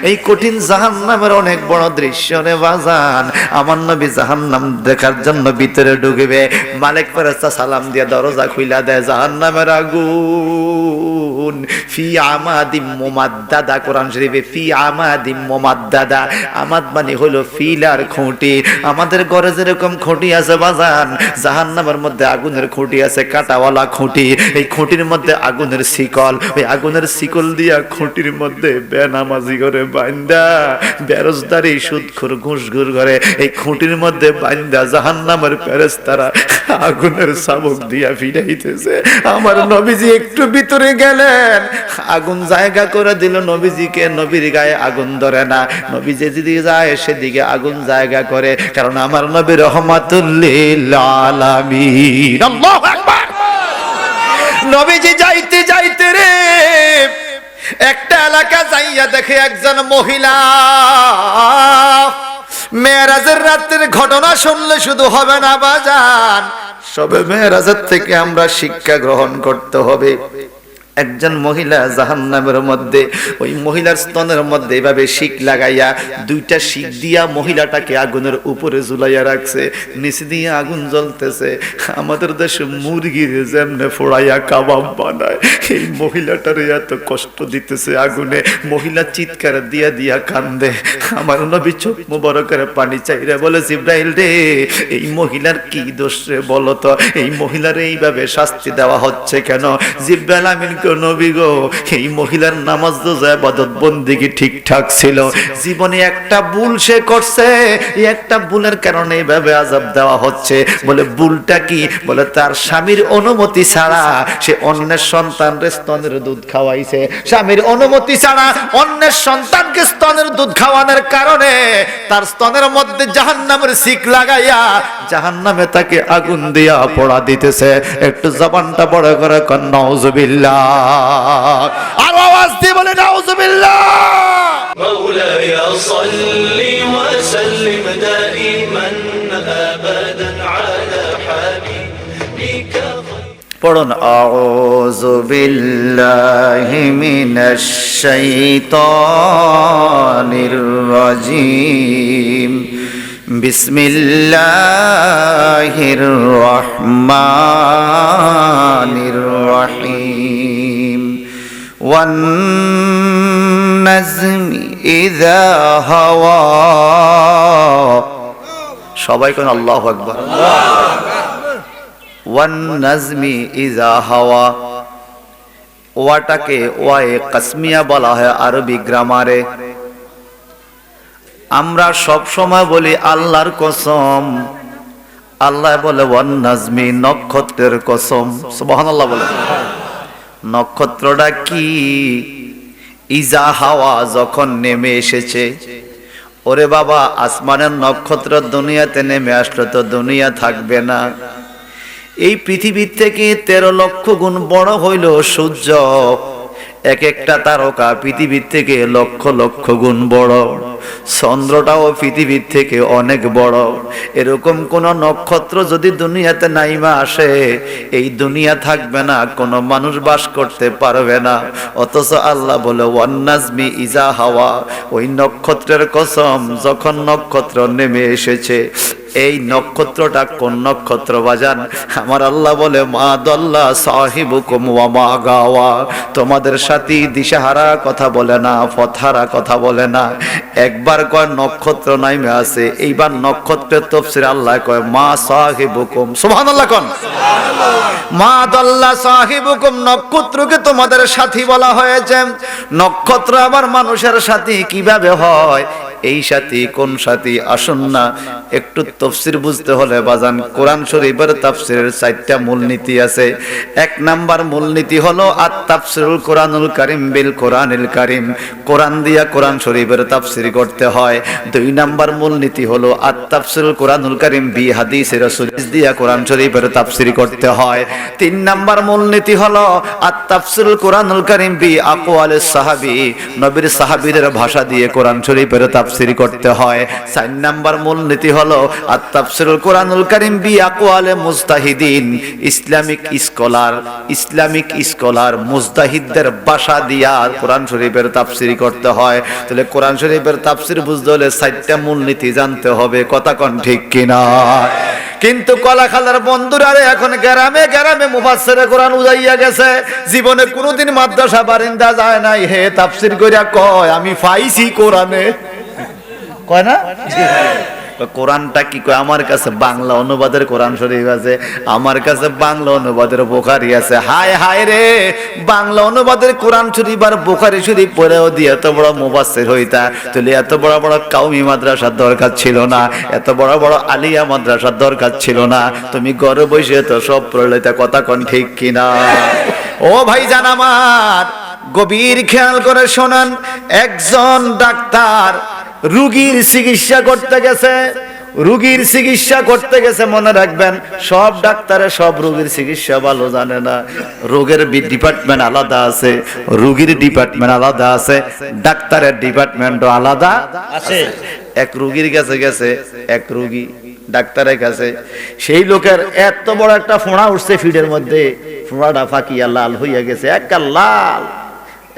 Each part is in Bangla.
এই কঠিন জাহান্নামের অনেক বড় দৃশ্য রে বাজান। আমার নবী জাহান্নাম দেখার জন্য ভিতরে ঢুকবে, মালিক ফেরেশতা সালাম দিয়ে দরজা খুইলা দেয়, জাহান্নামের আগুন ফি আমাদিম মুমাদ্দাদা, কোরআন শরীফে ফি আমাদিম মুমাদ্দাদা, আমাদ মানে হলো ফিলার খুঁটি। আমাদের ঘরে যেরকম খুঁটি আছে বাজান, জাহান্নামের মধ্যে আগুনের খুঁটি আছে, কাঁটাওয়ালা খুঁটি। এই খুঁটির মধ্যে আগুনের শিকল, ওই আগুনের শিকল দিয়া খুঁটির মধ্যে বেনামাজি করে বান্দা, বেরোজদারি সুদখোর ঘুষখোর করে এই খুঁটির মধ্যে বান্দা জাহান্নামের ফেরেশতারা আগুনের শাবক দিয়া ফিরাইতেছে। আমার নবীজি একটু ভিতরে গেলেন, আগুন জায়গা করে দিল নবীজিকে, নবীর গায়ে আগুন ধরে না, নবী যেদিকে যায় সেদিকে আগুন জায়গা করে, কারণ আমার নবী রহমাতুল লিল আলামিন। আল্লাহু আকবার। নবীজি যাইতে যাইতে রে একটা এলাকা যাইয়া দেখে একজন মহিলা। মেরাজের রাতের ঘটনা শুনলে শুধু হবে না বাজান, সবে মেরাজের থেকে আমরা শিক্ষা গ্রহণ করতে হবে। একজন মহিলা জাহান্নামের মধ্যে, ওই মহিলার স্তনের মধ্যে এভাবে শিক লাগাইয়া, দুইটা শিক দিয়া মহিলাটাকে আগুনের উপরে ঝুলাইয়া রাখছে, নিচে দিয়ে আগুন জ্বলতেছে। আমাদের দেশে মুরগির যেমনে ফোড়াইয়া কাবাব বানায়, এই মহিলাটারে এত কষ্ট দিতেছে আগুনে। মহিলা চিৎকার দিয়া দিয়া কান্দে। আমার নবী চোখ মুবারকের পানি চাইরা বলে, জিবরাইল রে, এই মহিলার কি দোষ রে বলো তো, এই মহিলার এইভাবে শাস্তি দেওয়া হচ্ছে কেন? জিবরাইল আমিন নবী গো, এই মহিলার নামাজ রোজা ইবাদত বন্দেগী ঠিকঠাক ছিল, জীবনে একটা ভুল সে করছে, এই একটা ভুলের কারণে এইভাবে আযাব দেওয়া হচ্ছে। বলে ভুলটা কি? বলে তার স্বামীর অনুমতি ছাড়া সে অন্যের সন্তানকে স্তনের দুধ খাওয়াইছে। স্বামীর অনুমতি ছাড়া অন্যের সন্তানকে স্তনের দুধ খাওয়ানোর কারণে তার স্তনের মধ্যে জাহান্নামের শিক লাগাইয়া জাহান্নামে তাকে আগুন দিয়া পোড়া দিতেছে। একটু জবানটা বড় করে কন নাউযুবিল্লাহ, আর আওয়াজ দিয়ে বলে নাউযুবিল্লাহ। مولاي صل وسلم دائما أبدا على حبيبك পড়ুন, আউযু বিল্লাহি মিনাশ শাইতানির রাজীম, বিসমিল্লাহির রহমানির রহিম, ওয়ান নাজমি ইযা হাওয়া। সবাই কোন আল্লাহু আকবার। ওয়ান নাজমি ইযা হাওয়া, ওয়াটাকে ওয়ায়ে কাসমিয়া বলা হয় আরবি গ্রামারে। আমরা সব সময় বলি আল্লাহর কসম, আল্লাহ বলে ওয়ান নাজমি, নক্ষত্রের কসম। সুবহানাল্লাহ বলে। নক্ষত্রটা কি? ইজা হাওয়া, যখন নেমে এসেছে। ওরে বাবা, আসমানের নক্ষত্র দুনিয়াতে নেমে আসলে তো দুনিয়া থাকবে না। এই পৃথিবীর থেকে 13 লক্ষ গুণ বড় হইল সূর্য। এক একটা তারকা পৃথিবীর থেকে লক্ষ লক্ষ গুণ বড়। চন্দ্রটাও পৃথিবীর থেকে অনেক বড়। এরকম কোন নক্ষত্র যদি দুনিয়াতে নাইমা আসে, এই দুনিয়া থাকবে না, কোনো মানুষ বাস করতে পারবে না। অথচ আল্লাহ বলে ওয়ান নাজমি ইজা হাওয়া, ওই নক্ষত্রের কসম, যখন নক্ষত্র নেমে এসেছে। এই নক্ষত্রটা কোন নক্ষত্র বাজান? আমার আল্লাহ বলে মা দাল্লা সাহিবুকুম ওয়া মা গাওয়া, তোমাদের সাথী দিশাহারা কথা বলে না, পথহারা কথা বলে না। একবার কয় নক্ষত্র নাইমে আছে, এইবার নক্ষত্রের তাফসীরে আল্লাহ কয় মা সাহিবুকুম। সুবহানাল্লাহ কোন মা দাল্লা সাহিবুকুম, নক্ষত্রকে তোমাদের সাথী বলা হয়েছে। নক্ষত্র আবার মানুষের সাথী কিভাবে হয়? এই সাথী কোন সাথী? আসুন না একটু তাফসীর বুঝতে হলে বাজান, কোরআন শরীফের তাফসীরের 4টা মূলনীতি আছে। 1 নাম্বার মূলনীতি হলো আত-তাফসীরুল কোরআনুল কারীম বিল কোরআনিল কারীম, কোরআন দিয়া কোরআন শরীফের তাফসীর করতে হয়। 2 নাম্বার মূলনীতি হলো আত-তাফসীরুল কোরআনুল কারীম বি হাদিসে রাসূল দিয়া কোরআন শরীফের তাফসীর করতে হয়। 3 নাম্বার মূলনীতি হলো আত-তাফসীরুল কোরআনুল কারীম বি আকওয়ালিস সাহাবী, নবীর সাহাবীদের ভাষা দিয়ে কোরআন শরীফের তাফসীর তাফসীর করতে হয়। 4 নাম্বার মূলনীতি হলো আত-তাফসীরুল কোরআনুল কারীম বি আকওয়ালে মুজতাহিদিন। ইসলামিক স্কলার মুজতাহিদদের ভাষা দিয়া কোরআন শরীফের তাফসীর করতে হয়। তাহলে কোরআন শরীফের তাফসীর বুঝতে হলে 4টা মূলনীতি জানতে হবে। কথা কোন ঠিক কিনা? কিন্তু কলাখালার বন্ধুরা এখন গ্রামে গ্রামে মুফাসসিরে কোরআন উজাইয়া গেছে, জীবনে কোনোদিন মাদ্রাসা বারিন্দা যায় নাই, হে তাফসীর কইরা কয় আমি পাইছি কোরআনে, কয় না? কোরআনটা কি কয়? আমার কাছে বাংলা অনুবাদের কোরআন শরীফ আছে, আমার কাছে বাংলা অনুবাদের বুখারী আছে। হায় হায় রে, বাংলা অনুবাদের কোরআন শরীফ আর বুখারী শরীফ পড়েও দিয়ে এত বড় মুফাসসির হইতা, তাহলে এত বড় বড় কাউমি মাদ্রাসার দরকার ছিল না, এত বড় বড় আলিয়া মাদ্রাসার দরকার ছিল না। তুমি ঘরে বসে তো সব পড়লে, কথা কোন ঠিক কিনা? ও ভাইজান আমার, গভীর খেয়াল করে শোনান। একজন ডাক্তার রোগীর চিকিৎসা করতে গেছে, মনে রাখবেন সব ডাক্তারে সব রোগীর চিকিৎসা ভালো জানে না। রোগের ডিপার্টমেন্ট আলাদা আছে, রোগীর ডিপার্টমেন্ট আলাদা আছে, ডাক্তারের ডিপার্টমেন্টও আলাদা আছে। এক রোগীর কাছে গেছে, এক রোগী ডাক্তারের কাছে, সেই লোকের এত বড় একটা ফোঁড়া উঠছে ফিডের মধ্যে, ফোঁড়াটা ফাঁকিয়া লাল হইয়া গেছে, একটা লাল।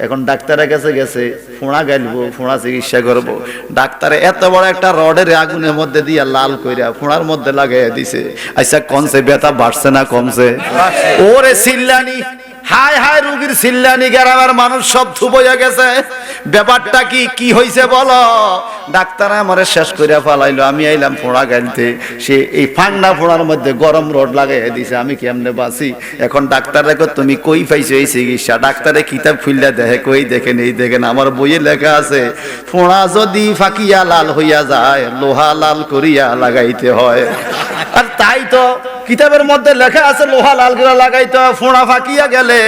এখন ডাক্তারের কাছে গেছে, ফোঁড়া গাইলবো, ফোঁড়া চিকিৎসা করবো। ডাক্তারে এত বড় একটা রডের আগুনের মধ্যে দিয়া লাল কইরা ফোঁড়ার মধ্যে লাগাইয়া দিছে। আচ্ছা কমছে, ব্যথা বাড়ছে না কমছে? ওরে চিল্লানি, হায় হায় রোগীর চিল্লানি, গ্রামের মানুষ সব থুবইয়া গেছে। ব্যাপারটা কি হইছে বলো? ডাক্তার আমারে শেষ কইরা ফালাইলো, আমি আইলাম ফোঁড়া গাইলতে, সে এই ফান্ডা ফোঁড়ার মধ্যে গরম রড লাগাইয়া দিছে, আমি কেমনে বাঁচি? এখন ডাক্তার দেখো তুমি কই পাইছো এই চিকিৎসা? ডাক্তারে কিতাব খুললা দেখে, কই দেখেন, এই দেখেন আমার বইয়ে লেখা আছে, ফোঁড়া যদি ফাঁকিয়া লাল হইয়া যায়, লোহা লাল করিয়া লাগাইতে হয়। আর তাই তো কিতাবের মধ্যে লেখা আছে লোহা লাল করে লাগাইতে হয়। ফোঁড়া ফাঁকিয়া গেলে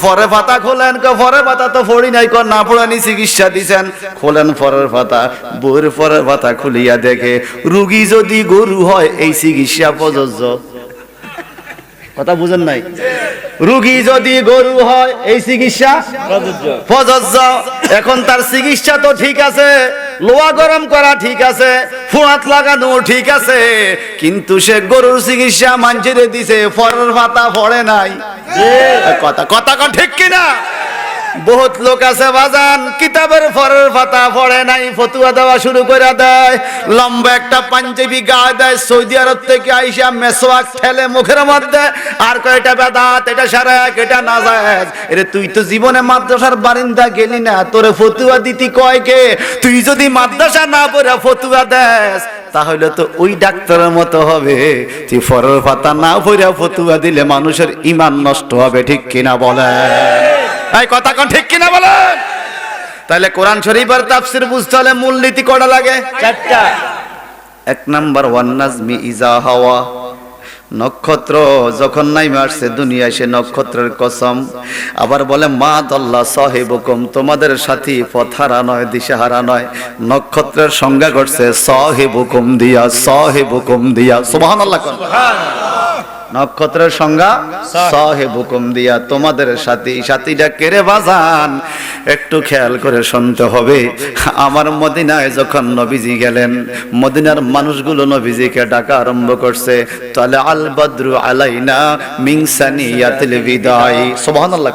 ফরে পাতা খোলেন, ফরে পাতা তো ফড়ি নাই, না পড়ানি চিকিৎসা দিছেন, খোলেন ফরের পাতা, বইয়ের ফরের পাতা খুলিয়া দেখে রোগী যদি গরু হয় এই চিকিৎসা প্রযোজ্য। কথা বুঝেন নাই? রোগী যদি গরু হয় এই চিকিৎসা প্রযোজ্য। এখন তার চিকিৎসা তো ঠিক আছে, লোহা গরম করা ঠিক আছে, ফোঁড়াত লাগানো ঠিক আছে, কিন্তু সে গরুর চিকিৎসা মানছিরে দিছে, ফরের পাতা ফড়ে নাই। কথা ঠিক কিনা? বহুত লোক আছে বাজান, কিতাবের ফরের পাতা পড়ে নাই, ফতুয়া দেওয়া শুরু করে দেয়, লম্বা একটা পাঞ্জাবি গায়ে দেয়, সৌদি আরব থেকে আইসা মেসওয়াক ঠেলে মুখের মধ্যে, আর কয়টা বেদাত, এটা শারক, এটা নাজায়েজ। এরে তুই তো জীবনে মাদ্রাসার বারিন্দা গেলি না, তোরে ফতুয়া দিতি কয় কে? তুই যদি মাদ্রাসা না পড়ে ফতুয়া দেস তাহলে তো ওই ডাক্তারের মতো হবে। তুই ফরের পাতা না পড়ে ফতুয়া দিলে মানুষের ঈমান নষ্ট হবে, ঠিক কিনা বলেন? এই কথা কোন ঠিক কিনা বলেন? তাহলে কোরআন শরীফের তাফসীর বুঝতে হলে মূলনীতি কয়টা লাগে? 4টা। 1 নাম্বার ওয়ান নাজমি ইজা হাওয়া, নক্ষত্র যখন নাইমে আসছে দুনিয়ায় সে নক্ষত্রের কসম। আবার বলে মা দাল্লা সাহিবুকুম, তোমাদের সাথী পথহারা নয়, দিশাহারা নয়। নক্ষত্রের সংজ্ঞা করছে সাহিবুকুম দিয়া, সাহিবুকুম দিয়া। সুবহানাল্লাহ। নক্ষত্রের সংজ্ঞা সাহিবুকুম দিয়া, তোমাদের সাথী। সাথীটা কেড়ে বাজান, একটু খেয়াল করে শুনতে হবে। আমার মদিনায় যখন নবীজি গেলেন, মদিনার মানুষগুলো নবীজিকে ডাকা আরম্ভ করছে, তাহলে আল বদরু আলাইনা মিন সানিয়াতিল বিদাই। সুবহানাল্লাহ।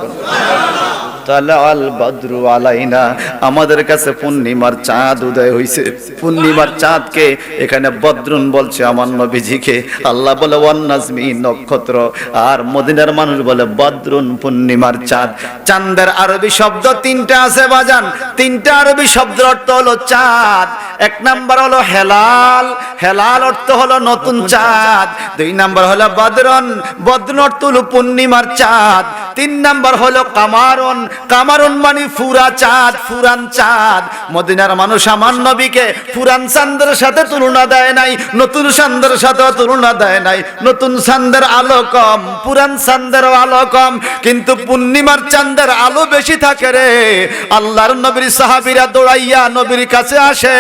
তাহলে আল বদরু আলাইনা, আমাদের কাছে পূর্ণিমার চাঁদ উদয় হইছে। পূর্ণিমার চাঁদকে এখানে বদরুন বলছে আমার নবীজিকে। আল্লাহ বলে ওয়ান নাজমি, নক্ষত্র, আর মদিনার মানুষ বলে বদরুন, পূর্ণিমার চাঁদ। চাঁদের আরবি শব্দ 3টা আছে বাজান। 3টা আরবি শব্দের অর্থ হলো চাঁদ। 1 নাম্বার হলো হেলাল, হেলাল অর্থ হলো নতুন চাঁদ। 2 নাম্বার হলো বদরুন, বদরুন অর্থ হলো পূর্ণিমার চাঁদ। 3 নাম্বার হলো কামারুন, কামারুন মানে ফুরা চাঁদ, ফুরান চাঁদ। মদিনার মানুষ আমার নবীকে ফুরান চাঁদের সাথে তুলনা দেয় নাই, নতুন চাঁদের সাথে তুলনা দেয় নাই। নতুন চাঁদের আলো কম, পুরান চাঁদের আলো কম, কিন্তু পূর্ণিমার চাঁদের আলো বেশি থাকে রে। আল্লাহর নবীর সাহাবীরা দৌড়াইয়া নবীর কাছে আসে,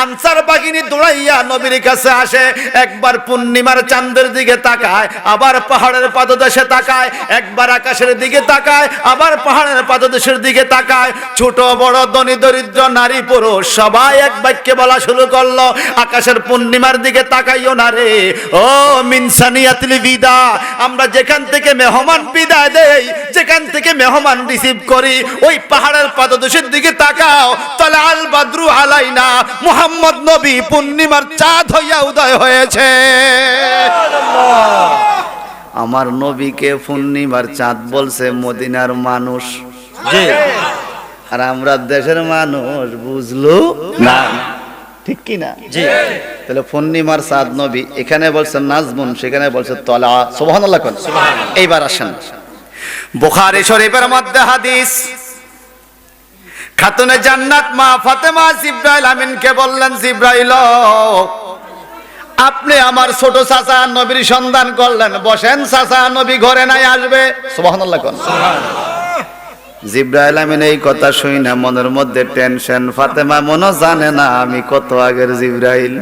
আনসার বাহিনী দৌড়াইয়া নবীর কাছে আসে। একবার পূর্ণিমার চাঁদের দিকে তাকায়, আবার পাহাড়ের পাদদেশে তাকায়, একবার আকাশের দিকে তাকায়, আবার পাহাড়ের পাদদেশের দিকে তাকায়। ছোট বড় ধনী দরিদ্র নারী পুরুষ সবাই এক বাক্যে বলা শুরু করলো, আকাশের পূর্ণিমার দিকে তাকাইও না রে ও মিনসানিয়াতুল বিদা। আমরা যেখান থেকে মেহমান বিদায় দেই, যেখান থেকে মেহমান রিসিভ করি, ওই পাহাড়ের পাদদেশের দিকে তাকাও। তাহলে আল বাদরু আলাইনা, মুহাম্মদ নবী পূর্ণিমার চাঁদ হইয়া উদয় হয়েছে। আমার নবীকে পূর্ণিমার চাঁদ বলছে মদিনার মানুষ, আর আমরা দেশের মানুষ বুঝলো না, ঠিক কি না? তাহলে পূর্ণিমার চাঁদ নবী, এখানে বলছে নাজমুন, সেখানে বলছে তলা। সুবহানাল্লাহ। এইবার আসেন বুখারী শরীফের মধ্যে হাদিস, খাতুনে জান্নাত মা ফাতেমা জিবরাইল আমিনকে বললেন, জিবরাইল আপনি আমার ছোট চাচা নবীর সন্ধান করলেন, বসেন চাচা, নবী ঘরে নাই, আসবে। সুবহানাল্লাহ। জিবরাইল আমিন এই কথা শুই না মনের মধ্যে টেনশন। ফাতেমা মনে জানে না আমি কত আগের জিবরাইল।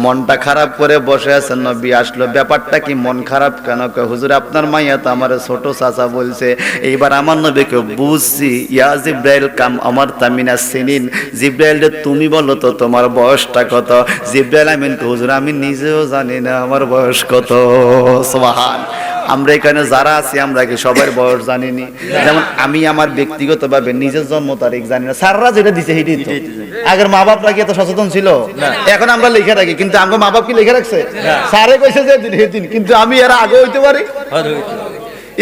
মনটা খারাপ করে বসে আছেন, নবী আসলো। ব্যাপারটা কি, মন খারাপ কেন? হুজুর আপনার মাইয়া তো আমার ছোট চাচা বলছে। এইবার আমার নবীকে বুঝছি, ইয়া জিবরাইল কাম আমার তামিনা সিনিন, জিবরাইল রে তুমি বলো তো তোমার বয়সটা কত? জিবরাইল আমিন হুজুর আমি নিজেও জানি না আমার বয়স কত। সুবহান। আমরা এখানে যারা আছি আমরা কি সবার বয়স জানিনি? যেমন আমি আমার ব্যক্তিগতভাবে নিজের জন্ম তারিখ জানি না, স্যাররা যেটা দিছে সেটাই তো। আগের মা বাপরা কি এত সচেতন ছিল? এখন আমরা লিখে রাখি, কিন্তু আমার মা বাপ কি লিখে রাখছে? স্যারে কইছে যে দিন, কিন্তু আমি এর আগে হইতে পারি।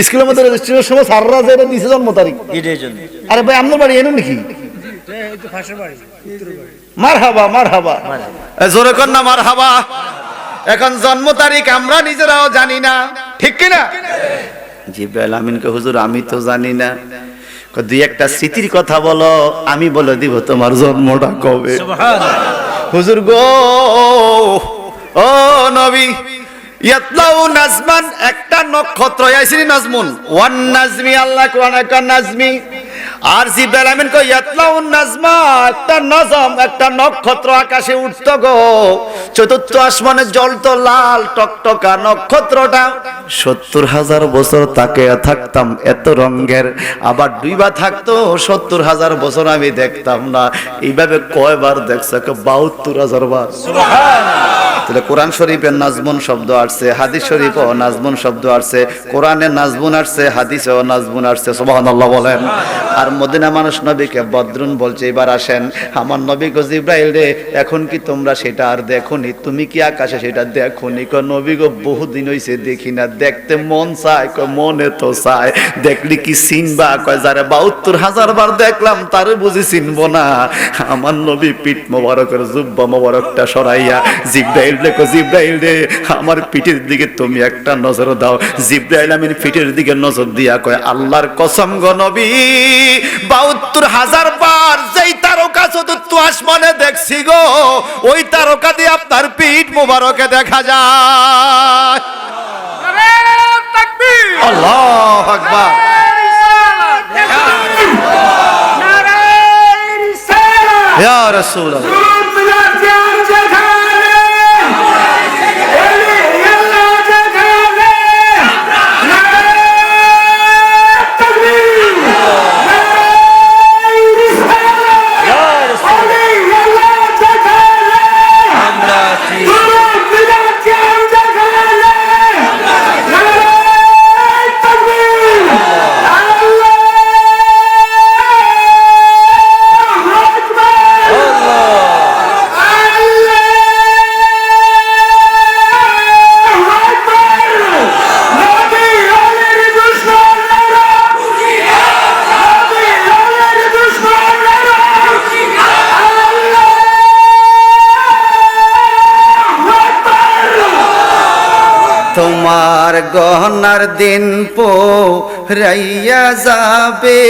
স্কুলের মধ্যে রেজিস্ট্রেশনের সময় স্যাররা যেটা দিছে জন্ম তারিখ, আরে ভাই আপনার বাড়ি এনো নাকি? মারহাবা মারহাবা, জোরে কর না মারহাবা। এখন জন্ম তারিখ আমরা নিজেরাও জানি না, ঠিক কিনা? জিবরাইল আমিনকে হুজুর আমি তো জানি না, দুই একটা স্মৃতির কথা বলো, আমি বলে দিব তোমার জন্মটা কবে। হুজুর গো ও নবী, ইয়াতলাউ নাজমান, একটা নক্ষত্র আইছিনি নাজমুন, ওয়ান নাজমি, আল্লাহ কোরআনে কয় নাজমি। আর জিবরাইল আমিন কয় ইয়াতলাউ নাজমা, একটা নজম, একটা নক্ষত্র আকাশে উঠতো গো। চতুর্থ আসমানে জ্বলতো লাল টকটকা নক্ষত্রটা। ৭০,০০০ বছর তাকে থাকতাম এত রঙের, আবার দুইবার থাকতো ৭০,০০০ বছর আমি দেখতাম না। এইভাবে কয়বার দেখছে? ৭২,০০০ বার। তাহলে কোরআন শরীফে নাজমুন শব্দ আসছে, হাদিস শরীফেও নাজমুন শব্দ আসছে, কোরআনে নাজমুন আসছে, হাদিসেও নাজমুন আসছে। সুবহানাল্লাহ বলেন। আর মদিনা মানুষ নবীকে বদরুন বলছে। এবার আসেন আমার নবী গো, জিবরাইল রে এখন কি তোমরা সেটা আর দেখোনি? তুমি কি আকাশে সেটা দেখোনি? কয় নবী গো বহুদিন হইছে দেখি না, দেখতে মন চায়। কয় মনে তো চায়, দেখলি কি চিনবা? কয় যারে ৭২,০০০ বার দেখলাম তারে বুঝি চিনবো না? আমার নবী পিঠ মোবারকের জুব্বা মোবারকটা সরাইয়া জিবরাইল দেখো, জিবরাইল রে আমার পিঠের দিকে তুমি একটা নজর দাও। জিবরাইল আমিন পিঠের দিকে নজর দিয়া কয় আল্লাহর কসম গো নবী, ৭২,০০০ বার যেই তারকা চতুর্থ আসমানে দেখছি গো, ওই তারকা দিয়ে আপনার পিঠ মোবারকে দেখা যায়। আল্লাহু আকবার। ইয়া রাসূলুল্লাহ। তোমার গহনার দিন পোরাইয়া যাবে,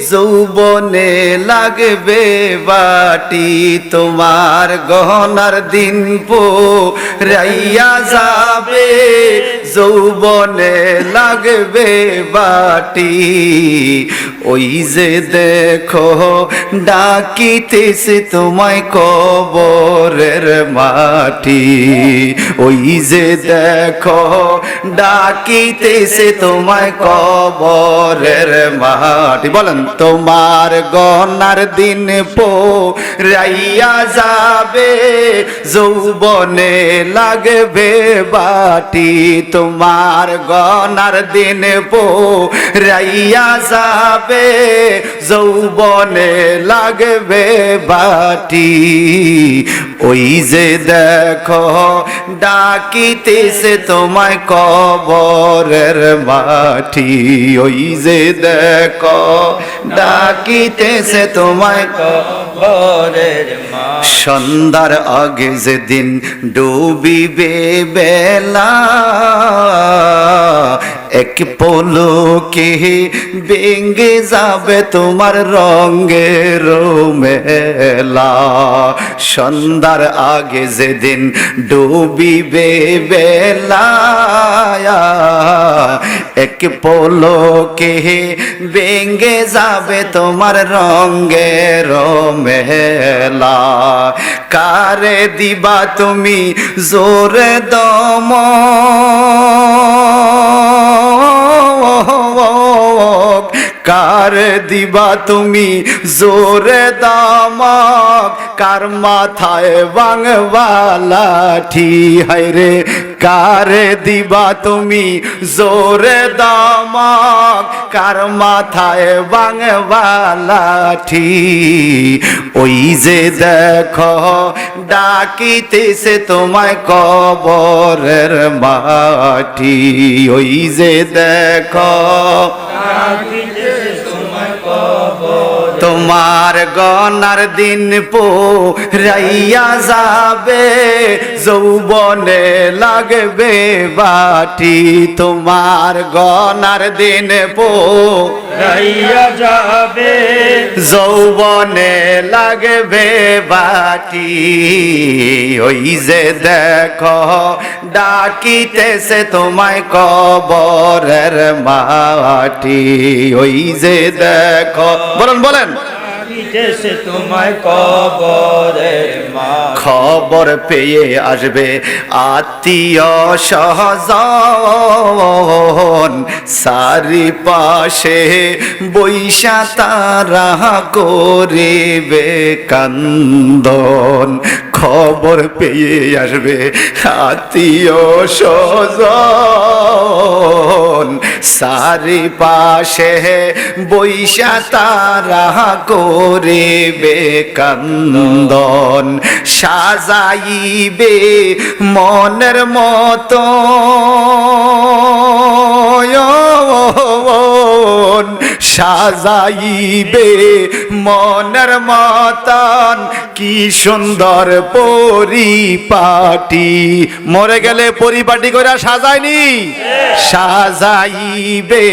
যৌবনে লাগবে বাটি তোমার গহনার দিন পোরাইয়া যাবে যৌবনে লাগবে বাটি ওই যে দেখো ডাকিতেছে তোমায় কবরের মাটি ওই যে দেখো ডাকিতেছে তোমায় কবরের মাটি বলেন তোমার গহনার দিন পোরাইয়া যাবে যৌবনে লাগবে বাটি তোমার গহনার দিন পোরাইয়া যাবে যৌবনে লাগবে বাটি ওই যে দেখো ডাকিতেছে তোমায় কবরের মাটি ওই যে দেখো ডাকিতেছে তোমায় কবরের মাটি সন্ধ্যার আগে যেদিন ডুবিবে বেলা এক পলকে ভেঙে যাবে তোমার রঙের মেলা সন্ধ্যার আগে যেদিন ডুবিবে বেলা এক পলকে ভেঙে যাবে তোমার রঙের মেলা কারে দিবা তুমি জোরে দম কার দিবা তুমি জোরে দামাক কার মাথায় বাংবালা ঠি হায়রে কার দিবা তুমি জোরে দামাক কার মাথায় বাংবালা ঠি ওই যে দেখো ডাকিতেছে তোমায় কবরের মাটি ওই যে দেখো তোমার গনার দিন পোরাইয়া যাবে যৌবনে লাগবে বাটি তোমার গনার দিন পোরাইয়া যাবে যৌবনে লাগবে বাটি ওই যে দেখো ডাকিতেছে তোমায় কবরের মাটি ওই যে দেখো বলেন বলেন তোমায় কবরের খবর পেয়ে আসবে আত্মীয় স্বজন সারি পাশে বৈশা তারা করিবে কান্দন খবর পেয়ে আসবে আত্মীয় স্বজন সারি পাশে বৈশা তারা করিবে কান্দন সাজাইবে মনের মতো সাজাইবে মনের মতন কি সুন্দর পরিপাটি মরে গেলে পরিপাটি করে সাজায়নি সাজাইবে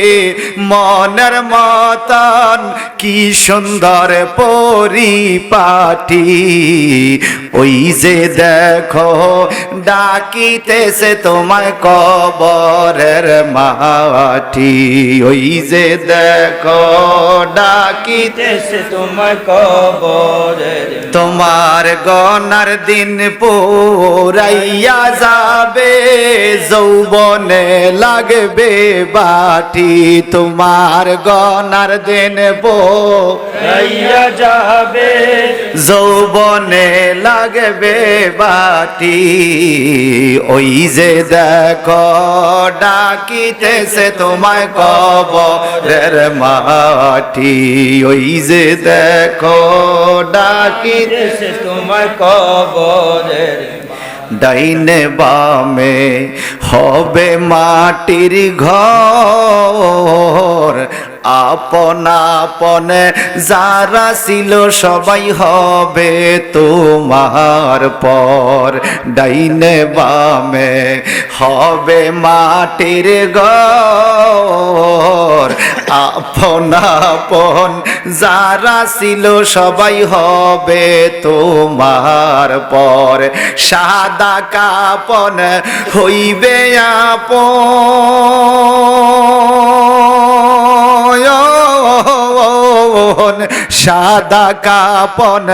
মনের মতন কি সুন্দর পরিপাটি ওই যে দেখো ডাকিতেছে তোমায় কবরের মাটি ওই যে দেখো ডাকিতেছে তোমায় কবরের তোমার গনার দিন পোরাইয়া যাবে যৌবনে লাগবে বাটি তোমার গনার দিন পোরাইয়া যাবে যৌবনে লাগবে বাটি ওই যে দেখো ডাকিতেছে তোমায় কবরের মাটি ওই যে দেখো ডাকিতেছে তোমায় কবরের ডাইনে বামে হবে মাটির ঘর আপন আপন যারা ছিল সবাই হবে তোমার তোমার পর, ডাইনে বামে হবে মাটির ঘর, আপন আপন যারা ছিল সবাই হবে তোমার পর, সাদা কাপন হইবে আপন, সাদা কাপন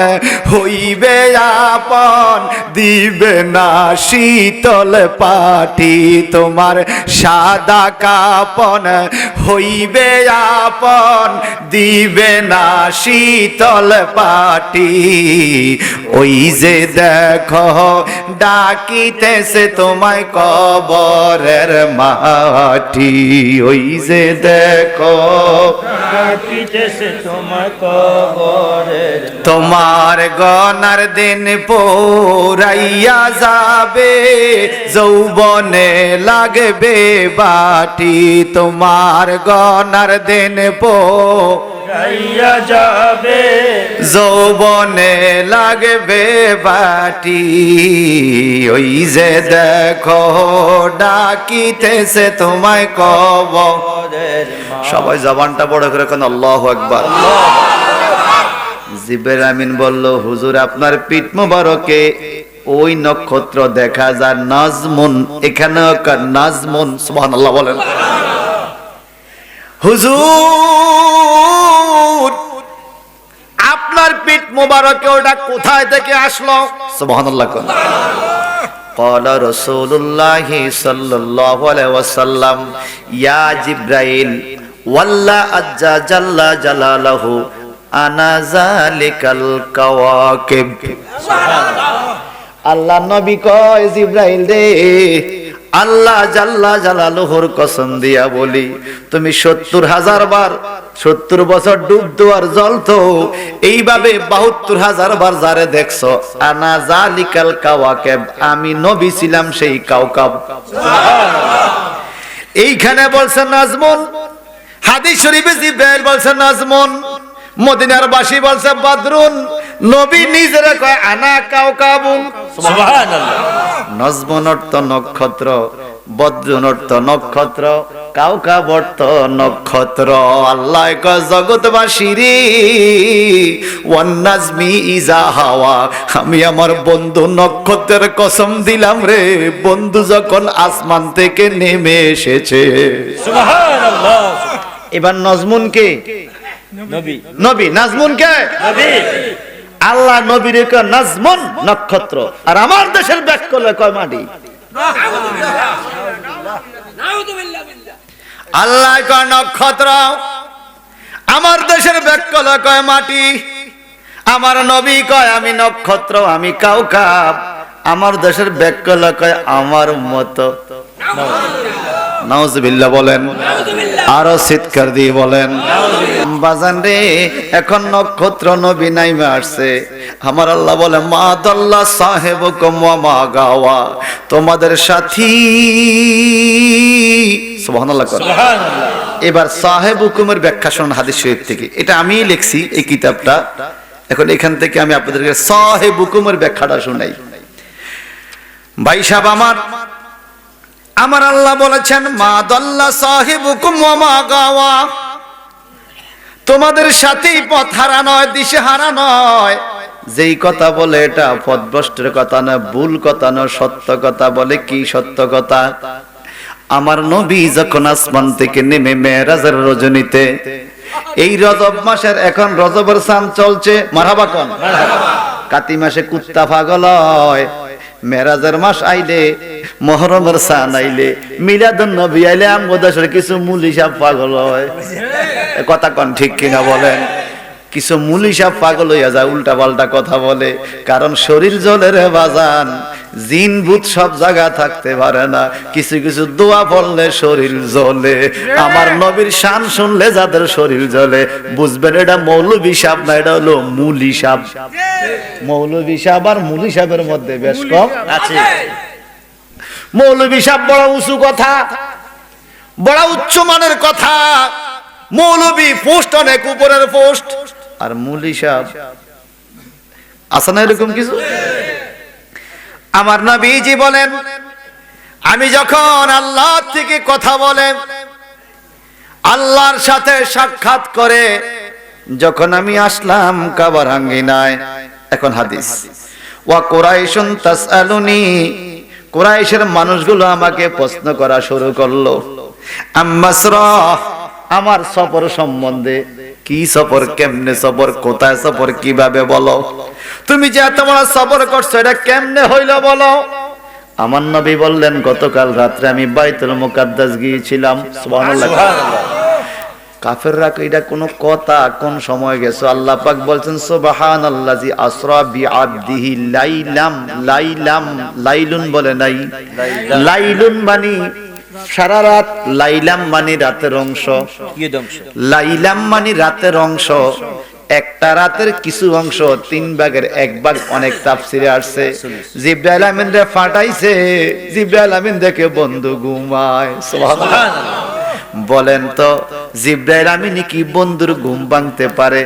হইবে আপন, দিবে না শীতল পাটি তোমার, সাদা কাপন হইবে আপন, দিবে না শীতল পাটি। ওই যে দেখো ডাকিতেছে তোমায় কবরের মাটি, ওই যে দেখো ডাকিতেছে তোমার কবরের, তোমার গনার দিন পোরাইয়া যাবে, যৌবনে লাগবে বাটি, তোমার গনার দিন গাইয়া যাবে, যৌবনে লাগবে বাটি। ওই যে দেখো ডাকিতেছে তোমায় কবরের। সবাই জবানটা বড় করে কোন আল্লাহু আকবার। জিবরাইল আমিন বলল, হুজুর আপনার পিঠ মোবারকে ওই নক্ষত্র দেখা যায় নাজমুন, এখানে নাজমুন, সুবহানাল্লাহ বলেন। হুজুর আপনার পিঠ মোবারকে ওটা কোথায় থেকে আসলো? সুবহানাল্লাহ কোন। قال رسول الله صلى الله عليه وسلم يا جبرائيل والله عز جل جلاله انا ذلك الكواكب। আল্লাহ নবী কয়, জিবরাইল রে, আল্লাহ জাল্লা জালালুহুর কসম দিয়া বলি, তুমি 70,000 বার 70 বছর ডুব দেওয়ার জ্বলতো, এইভাবে 72,000 বার যারে দেখছো, আনা জালিকাল কাওয়াকিব, আমি নবী ছিলাম সেই কাওকাব। এইখানে বলছে নাজমুন, হাদিস শরীফে জিবরাইল বলছে নাজমুন, মদিনার বাসী বলছে বদরুন, নবী নিজের কয় আনা কাওকাবুন। সুবহানাল্লাহ। নাজমুন অর্থ নক্ষত্র, বদরুন অর্থ নক্ষত্র, কাওকাব অর্থ নক্ষত্র। আল্লাহ কয় জগৎবাসীরে, ওয়ান নাজমি ইজা হাওয়া, আমি আমার বন্ধু নক্ষত্রের কসম দিলাম রে, বন্ধু যখন আসমান থেকে নেমে এসেছে। সুবহানাল্লাহ। এবার নাজমুন কে? নবী। নবী। নাজমুন কে? নবী। আল্লাহ নবীর কয় নাজমুন নক্ষত্র, আর আমার দেশের ব্যাক করলে কয় মাটি। আল্লাহ কয় নক্ষত্র, আমার দেশের ব্যাক করলে কয় মাটি। আমার নবী কয় আমি নক্ষত্র, আমি কাওকাব, আমার দেশের ব্যাক করলে কয় আমার মতো। নাউজুবিল্লাহ বলেন, আরো চিৎকার দিয়ে বলেন। বাজান রে, এখন নক্ষত্র নবী নাইমে আসছে, আমার আল্লাহ বলে মা দাল্লা সাহেবুকুম ওয়া মা গাওয়া, তোমাদের সাথী। সুবহানাল্লাহ। এবার সাহেবুকুমের ব্যাখ্যা শুনুন হাদিস শরীফ থেকে, এটা আমি লিখছি এই কিতাবটা, এখন এখান থেকে আমি আপনাদেরকে সাহেবুকুমের ব্যাখ্যাটা শুনাই। ভাই সাহেব আমার আল্লাহ বলেছেন মা দাল্লা সাহিবুকুম ওয়া মা গাওয়া, তোমাদের সাথেই পথ হারা নয়, দিশে হারা নয়। যেই কথা বলে এটা পথভ্রষ্টের কথা না, ভুল কথা না, সত্য কথা বলে। কি সত্য কথা? আমার নবী যখন আসমান থেকে নেমে মেরাজের রজনীতে, এই রজব মাসের এখন রজবের চাঁদ চলছে, মারহাবা কোন। কাতি মাসে কুত্তা পাগল হয়, মেরাজের মাস আইলে, মুহররমের চাঁদ আইলে, মিলাদুন নবী আইলে আমগোদাসের কিছু মুলি সাহেব পাগল হয়। কথা কোন ঠিক কিনা বলেন? কিছু মুলি সাহেব পাগল হইয়া যায়, উল্টা পাল্টা কথা বলে, কারণ শরীর জ্বলে রে বাজান। জিন ভূত সব জায়গা থাকতে পারে না, কিছু কিছু দোয়া পড়লে শরীর জ্বলে। আমার নবীর শান শুনলে যাদের শরীর জ্বলে, বুঝবেন এটা মৌলভী সাহেব না, এটা হলো মুলি সাহেব। মৌলভী সাহেব আর মুলি সাহেবের মধ্যে বেশ কম আছে। মৌলভী সাহেব বড় উঁচু কথা, বড় উচ্চ মানের কথা। মৌলভী পোস্ট অনেক উপরের পোস্ট, আর মুলি সাহেব আছে না এরকম কিছু। আমার নবীজি বলেন, আমি যখন আল্লাহ থেকে কথা বলে, আল্লাহর সাথে সাক্ষাৎ করে যখন আমি আসলাম কাবার আঙ্গিনায়। এখন হাদিস, ওয়া কুরাইশুন তাসআলুনি, কুরাইশের মানুষগুলো আমাকে প্রশ্ন করা শুরু করলো, আম্মাসরা, আমার সফর সম্বন্ধে। কি সফর, কেমনে সফর, কোথায় সফর, কিভাবে বলো, তুমি যে এত বড় সফর করছো এটা কেমনে হইলো বলো। আমার নবী বললেন, গতকাল রাত্রে আমি বাইতুল মুকাদ্দাস গিয়েছিলাম। সুবহানাল্লাহ। কাফেররা এটা কোন কথা, কোন সময় গেছো? আল্লাহ পাক বলছেন, সুবহানাল্লাযী আসরা বিআবদিহি লাইলাম, লাইলাম, লাইলুন বলে নাই, লাইলুন মানে সারা রাত, লাইলাম মানে রাতের অংশ, লাইলাম মানে রাতের অংশ। একটা রাতের কিছু অংশ, 3 ভাগের 1 ভাগ অনেক তাফসিরে আসছে। জিবরাইল আমিন রে ফাটাইছে, জিবরাইল আমিন দেখে বন্ধু ঘুমায়। সুবহানাল্লাহ। বলেন তো জিবরাইল আমিন কি বন্ধুর ঘুম ভাঙতে পারে?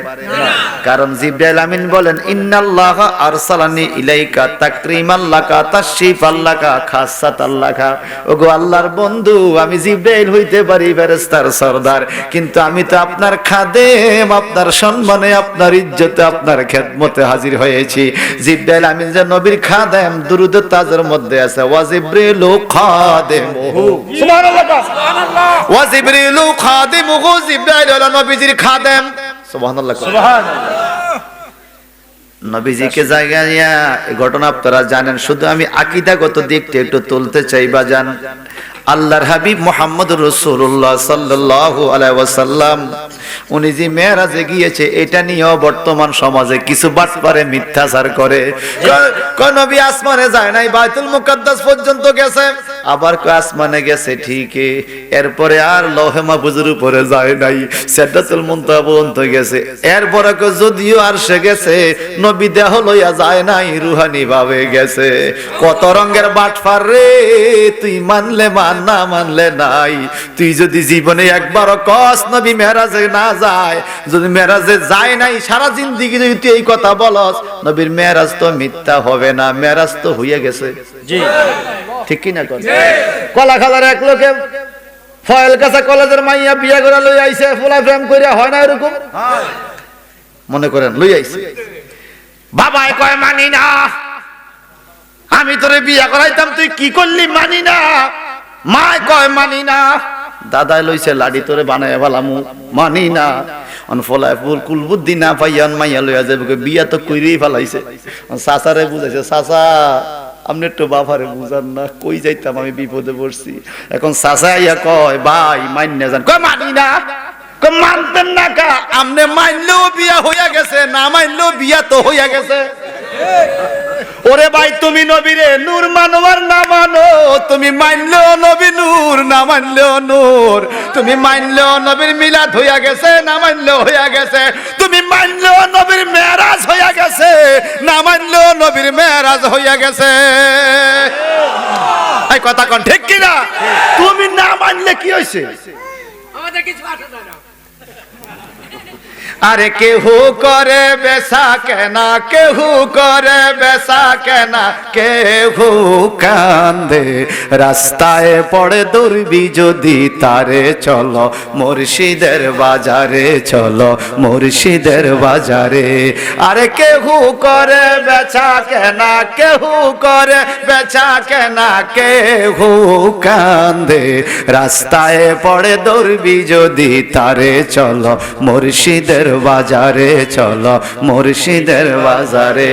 কারণ জিবরাইল আমিন বলেন, ইন্নাল্লাহা আরসালানি ইলাইকা তাকরিমান লাকা তাশরিফাল লাকা খাসাতাল লাকা। ওগো আল্লাহর বন্ধু, আমি জিবরাইল হইতে পারি ফেরেশতার সরদার, কিন্তু আমি তো আপনার খাদেম, আপনার সম্মানে, আপনার ইজ্জতে, আপনার খেদমতে হাজির হয়েছি। জিবরাইল আমিন যে নবীর খাদেম, দুরূদ তাজের মধ্যে আছে, ওয়া জিবরিলু খাদেমুহু। সুবহানাল্লাহ, সুবহানাল্লাহ। ওয়া জিবরিলু খাদেমুহু, জিবরাইল হলো নবীজির খাদেম। সুবহানাল্লাহ, সুবহানাল্লাহ। নবীজিকে জায়গায় নিয়ে এই ঘটনা আপনারা জানেন, শুধু আমি আকীদাগত দিকটা একটু তুলতে চাই বাজান। আল্লাহর হাবিব মুহাম্মদুর রাসূলুল্লাহ সাল্লাল্লাহু আলাইহি ওয়াসাল্লাম উনি যে মেরাজে গিয়েছে, এটা নিয়েও বর্তমান সমাজে কিছু বাটপারে মিথ্যাচার করে। কোন নবী আসমানে যায় নাই, বাইতুল মুকাদ্দাস পর্যন্ত গেছে, আবার কয় আসমানে গেছে ঠিকই, এরপরে আর লৌহে মাহফুজের উপরে যায় নাই, সিদরাতুল মুনতাহা পর্যন্ত গেছে, এরপরে কয় যদিও আরশে গেছে, নবী দেহ লইয়া যায় নাই, রুহানি ভাবে গেছে। কত রঙের বাটপার রে, তুই মানলে মান, না মানলে নাই। তুই যদি জীবনে একবারও কস নবী মেরাজে না যায়, যদি মেরাজে যায় নাই, সারা জিন্দেগি যদি তুই এই কথা বলস, নবীর মেরাজ তো মিথ্যা হবে না, মেরাজ তো হইয়া গেছে। জি, ঠিক কি না? কলাখালার এক লোকে ফয়েল কাছা কলেজের মাইয়া বিয়া করে লই আইছে, ফুলা প্রেম কইরা হয় না এরকম? মনে করেন লই আইছে, বাবাই কয় মানি না, আমি তোরে বিয়া করাইতাম, তুই কি করলি? মানি না। মায় কয় মানি না। দাদাই লইছে লাডি, তোরে বানায় ফেলামু, মানি না। ফলায় ফুল কুলবুদ্দি না পাইয়ান মাইয়া লইয়া যাবে, বিয়া তো কইরেই ফেলাইছে। চাচারে বুঝাইছে, চাচা আপনি একটু বাবারে বুঝান না, কই যাইতাম, আমি বিপদে পড়ছি। এখন চাচা ইয়া কয়, ভাই মাইন্যা যান। কয় মানি না। মানতেন না কা? আমনে মানলেও বিয়া হইয়া গেছে, না মানলেও বিয়া তো হইয়া গেছে। ওরে ভাই, তুমি নবীরে নূর মানো আর না মানো, তুমি মানলেও নবী নূর, না মানলেও নূর। তুমি মানলেও নবীর মিলাদ হইয়া গেছে, না মানলেও হইয়া গেছে। তুমি মানলেও নবীর মেরাজ হইয়া গেছে, না মানলেও নবীর মেরাজ হইয়া গেছে। এই কথা কোন ঠিক কি না? তুমি না মানলে কি হইছে? আমাদের কিছু আসে না। আরে কেহু করে বেচা কেনা, কেহু করে বেচা কেনা, কেহু কান্দে রাস্তায় পড়ে দৌড়বি যদি তারে, চলো মুর্শিদের বাজারে, চলো মুর্শিদের বাজারে। আরে কেহু করে বেচা কেনা, কেহু করে বেচা কেনা, কেহু কান্দে রাস্তায় পড়ে দৌড়বি যদি তারে, চলো মুর্শিদের বাজারে, চলো মুর্শিদের বাজারে।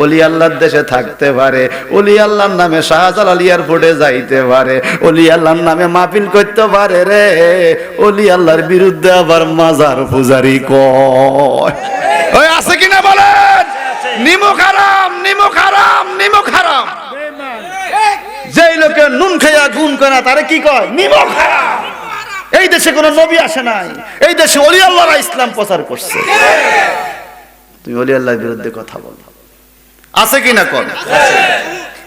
ওলি আল্লাহর দেশে থাকতে পারে, ওলি আল্লাহর নামে শাহজালাল এয়ারপোর্টে যাইতে পারে, ওলি আল্লাহর নামে মাহফিল করতে পারে রে, ওলি আল্লাহর বিরুদ্ধে আবার মাজার পূজারি কয়। ওই আছে কিনা বলেন? নিমক হারাম, নিমক হারাম, নিমক হারাম। যেই লোকে নুন খাইয়া গুণ করে তারে কি কয়? নিমক হারাম। এই দেশে কোন নবী আসে নাই, এই দেশে ওলি আল্লাহরা ইসলাম প্রচার করছে। তুমি ওলি আল্লাহর বিরুদ্ধে কথা বল, আছে কি না? কোন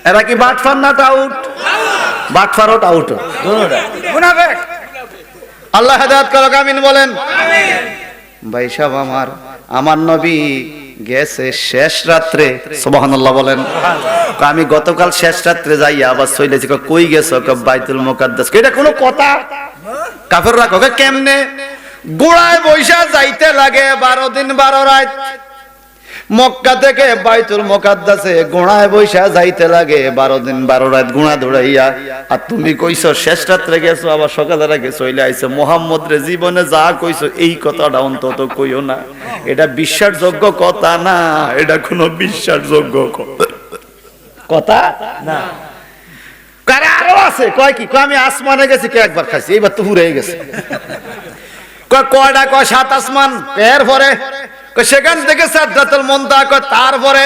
এরা কি বাটফার না টাউট? বাটফার ও টাউট, মুনাফিক। আল্লাহ হেদায়েত করুক, আমিন বলেন। ভাই সাহেব, আমার নবী গেছে শেষ রাত্রে, সুবহানাল্লাহ বলেন। আমি গতকাল শেষ রাত্রে যাইয়া আবার চলেছি। কই গেছো? বাইতুল মুকাদ্দাস। এটা কোনো কথা? কাফেররা কয় কেমনে? গোড়ায় বৈশা যাইতে লাগে 12 দিন 12 রাত। মক্কা থেকে বাইতুল মুকাদ্দাসে গোড়ায় বৈশা যাইতে লাগে 12 দিন 12 রাত গোড়া দৌড়াইয়া। আর তুমি কইছো শেষ রাত্রে গেছো, আবার সকালের আগে চলে আইছো। মুহাম্মদ রে জীবনে যা কইছো এই কথাটা অন্তত কইও না। এটা বিশ্বাসযোগ্য কথা না, এটা কোনো বিশ্বাসযোগ্য কথা না। কারে আরো আছে? কয় কি? কয় আমি আসমানে গেছি, কে একবার খাইছি, এইবার তো পুরে গেছে। কয় কয়টা? কয় 7 আসমান। এরপরে সেখান থেকে সিদরাতুল মুনতাহা, কয় তারপরে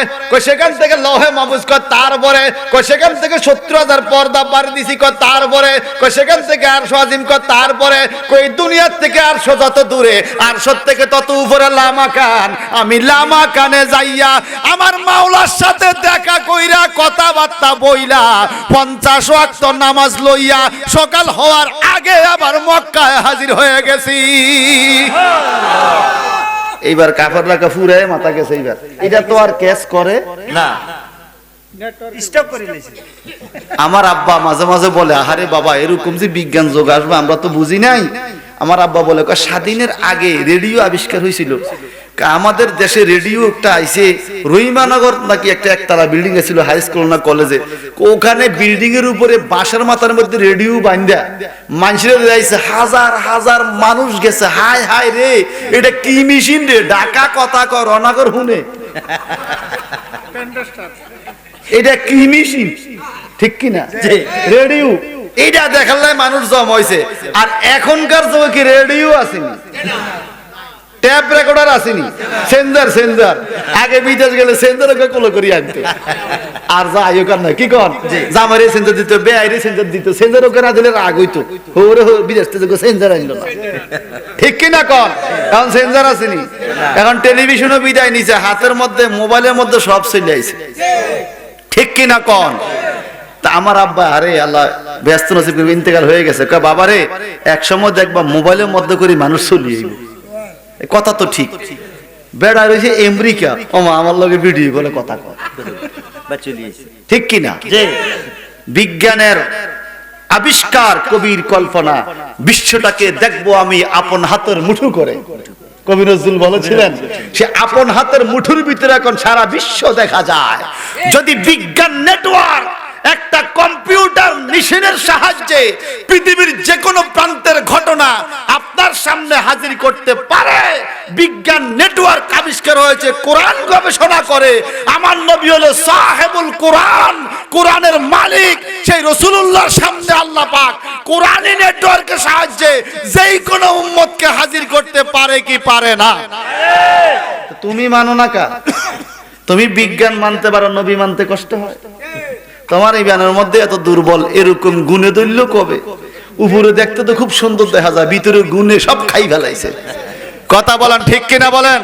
সেখান থেকে লৌহে মাহফুজ, কয় তারপরে সেখান থেকে 70,000 পর্দা পার দিছি, কয় তারপরে সেখান থেকে আরশ আজিম, কয় তারপরে কই দুনিয়ার থেকে আরশ যত দূরে, আরশ থেকে তত উপরে লামাকান। আমি লামাকানে যাইয়া আমার মাওলার সাথে দেখা কইরা কথাবার্তা বইলা 50 ওয়াক্ত নামাজ লইয়া সকাল হওয়ার আগে আবার মক্কায় হাজির হয়ে গেছি। এইবার কাফেররা কাফুরে মাথা গেছে। এইবার এটা তো আর কেস করে না, স্টপ করে নিয়েছে। আমার আব্বা মাঝে মাঝে বলে, আরে বাবা এরকম যে বিজ্ঞান যোগ আসবে আমরা তো বুঝি নাই। আমার আব্বা বলে, স্বাধীনের আগে রেডিও আবিষ্কার হয়েছিল। আমাদের দেশে রেডিও একটা আইছে, রহিমানগর নাকি একটা একতলা বিল্ডিং ছিল, হাই স্কুল না কলেজে। ওখানে বিল্ডিং এর উপরে বাঁশের মাথার মধ্যে রেডিও বান্ধা মানুষের যাইছে, হাজার হাজার মানুষ গেছে। হাই হাই রে, এটা কি মেশিন রে, ঢাকা কথা কর রনাগর হুনে, এটা কি মেশিন, ঠিক কিনা? রেডিও এইটা দেখালে মানুষ জম হয়েছে। আর এখনকার সময় কি রেডিও আসেনি, ট্যাপ রেকর্ডার আসেনি, সেন্সার। আগে বিদেশ গেলে সেন্সারকে কোলো করি আনতো। আর যা আয়োকার না কি কন, জামারে সেন্সার দিত, বেআইরে সেন্সার দিত। সেন্সার ওকে না দিলে রাগ হইতো, হোরে বিদেশ থেকে সেন্সার আনলো না, ঠিক কিনা কন? এখন সেন্সার আসেনি, এখন টেলিভিশনও বিদায় নিছে, হাতের মধ্যে মোবাইলের মধ্যে সব চলে আইছে, ঠিক কিনা কন? তা আমার আব্বা, আরে আল্লাহ ব্যস্ত নসিব করে ইন্তেকাল হয়ে গেছে, কয় বাবা রে এক সময় দেখবা মোবাইলের মধ্যে করে মানুষ চলিয়ে কথা তো ঠিক। বেড়া রয়েছে আমেরিকা, ওমা আমার লগে ভিডিও বলে কথা কয়, ঠিক কিনা? বিজ্ঞানের আবিষ্কার, কবির কল্পনা, বিশ্বটাকে দেখবো আমি আপন হাতের মুঠো করে। কবি নজরুল বলেছিলেন, সে আপন হাতের মুঠোর ভিতরে এখন সারা বিশ্ব দেখা যায়। যদি বিজ্ঞান নেটওয়ার্ক একটা কম্পিউটার মেশিনের সাহায্যে পৃথিবীর যে কোনো প্রান্তের ঘটনা আপনার সামনে হাজির করতে পারে, বিজ্ঞান নেটওয়ার্ক আবিষ্কার হয়েছে কোরআন গবেষণা করে। আমার নবী হলো সাহেবুল কোরআন, কোরআনের মালিক, সেই রাসূলুল্লাহর সামনে আল্লাহ পাক কোরআনী নেটওয়ার্কের সাহায্যে যেই কোনো উম্মতকে হাজির করতে পারে কি পারে না? তুমি মানো না কা? তুমি বিজ্ঞান মানতে পারো, নবী মানতে কষ্ট হয়। তোমার এই বানের মধ্যে এত দুর্বল, এরকম গুণে দৈল্য কবে? উপরে দেখতে তো খুব সুন্দর দেখা যায়, ভিতরে গুণে সব খাই ফেলাইছে। কথা বলেন, ঠিক কিনা বলেন?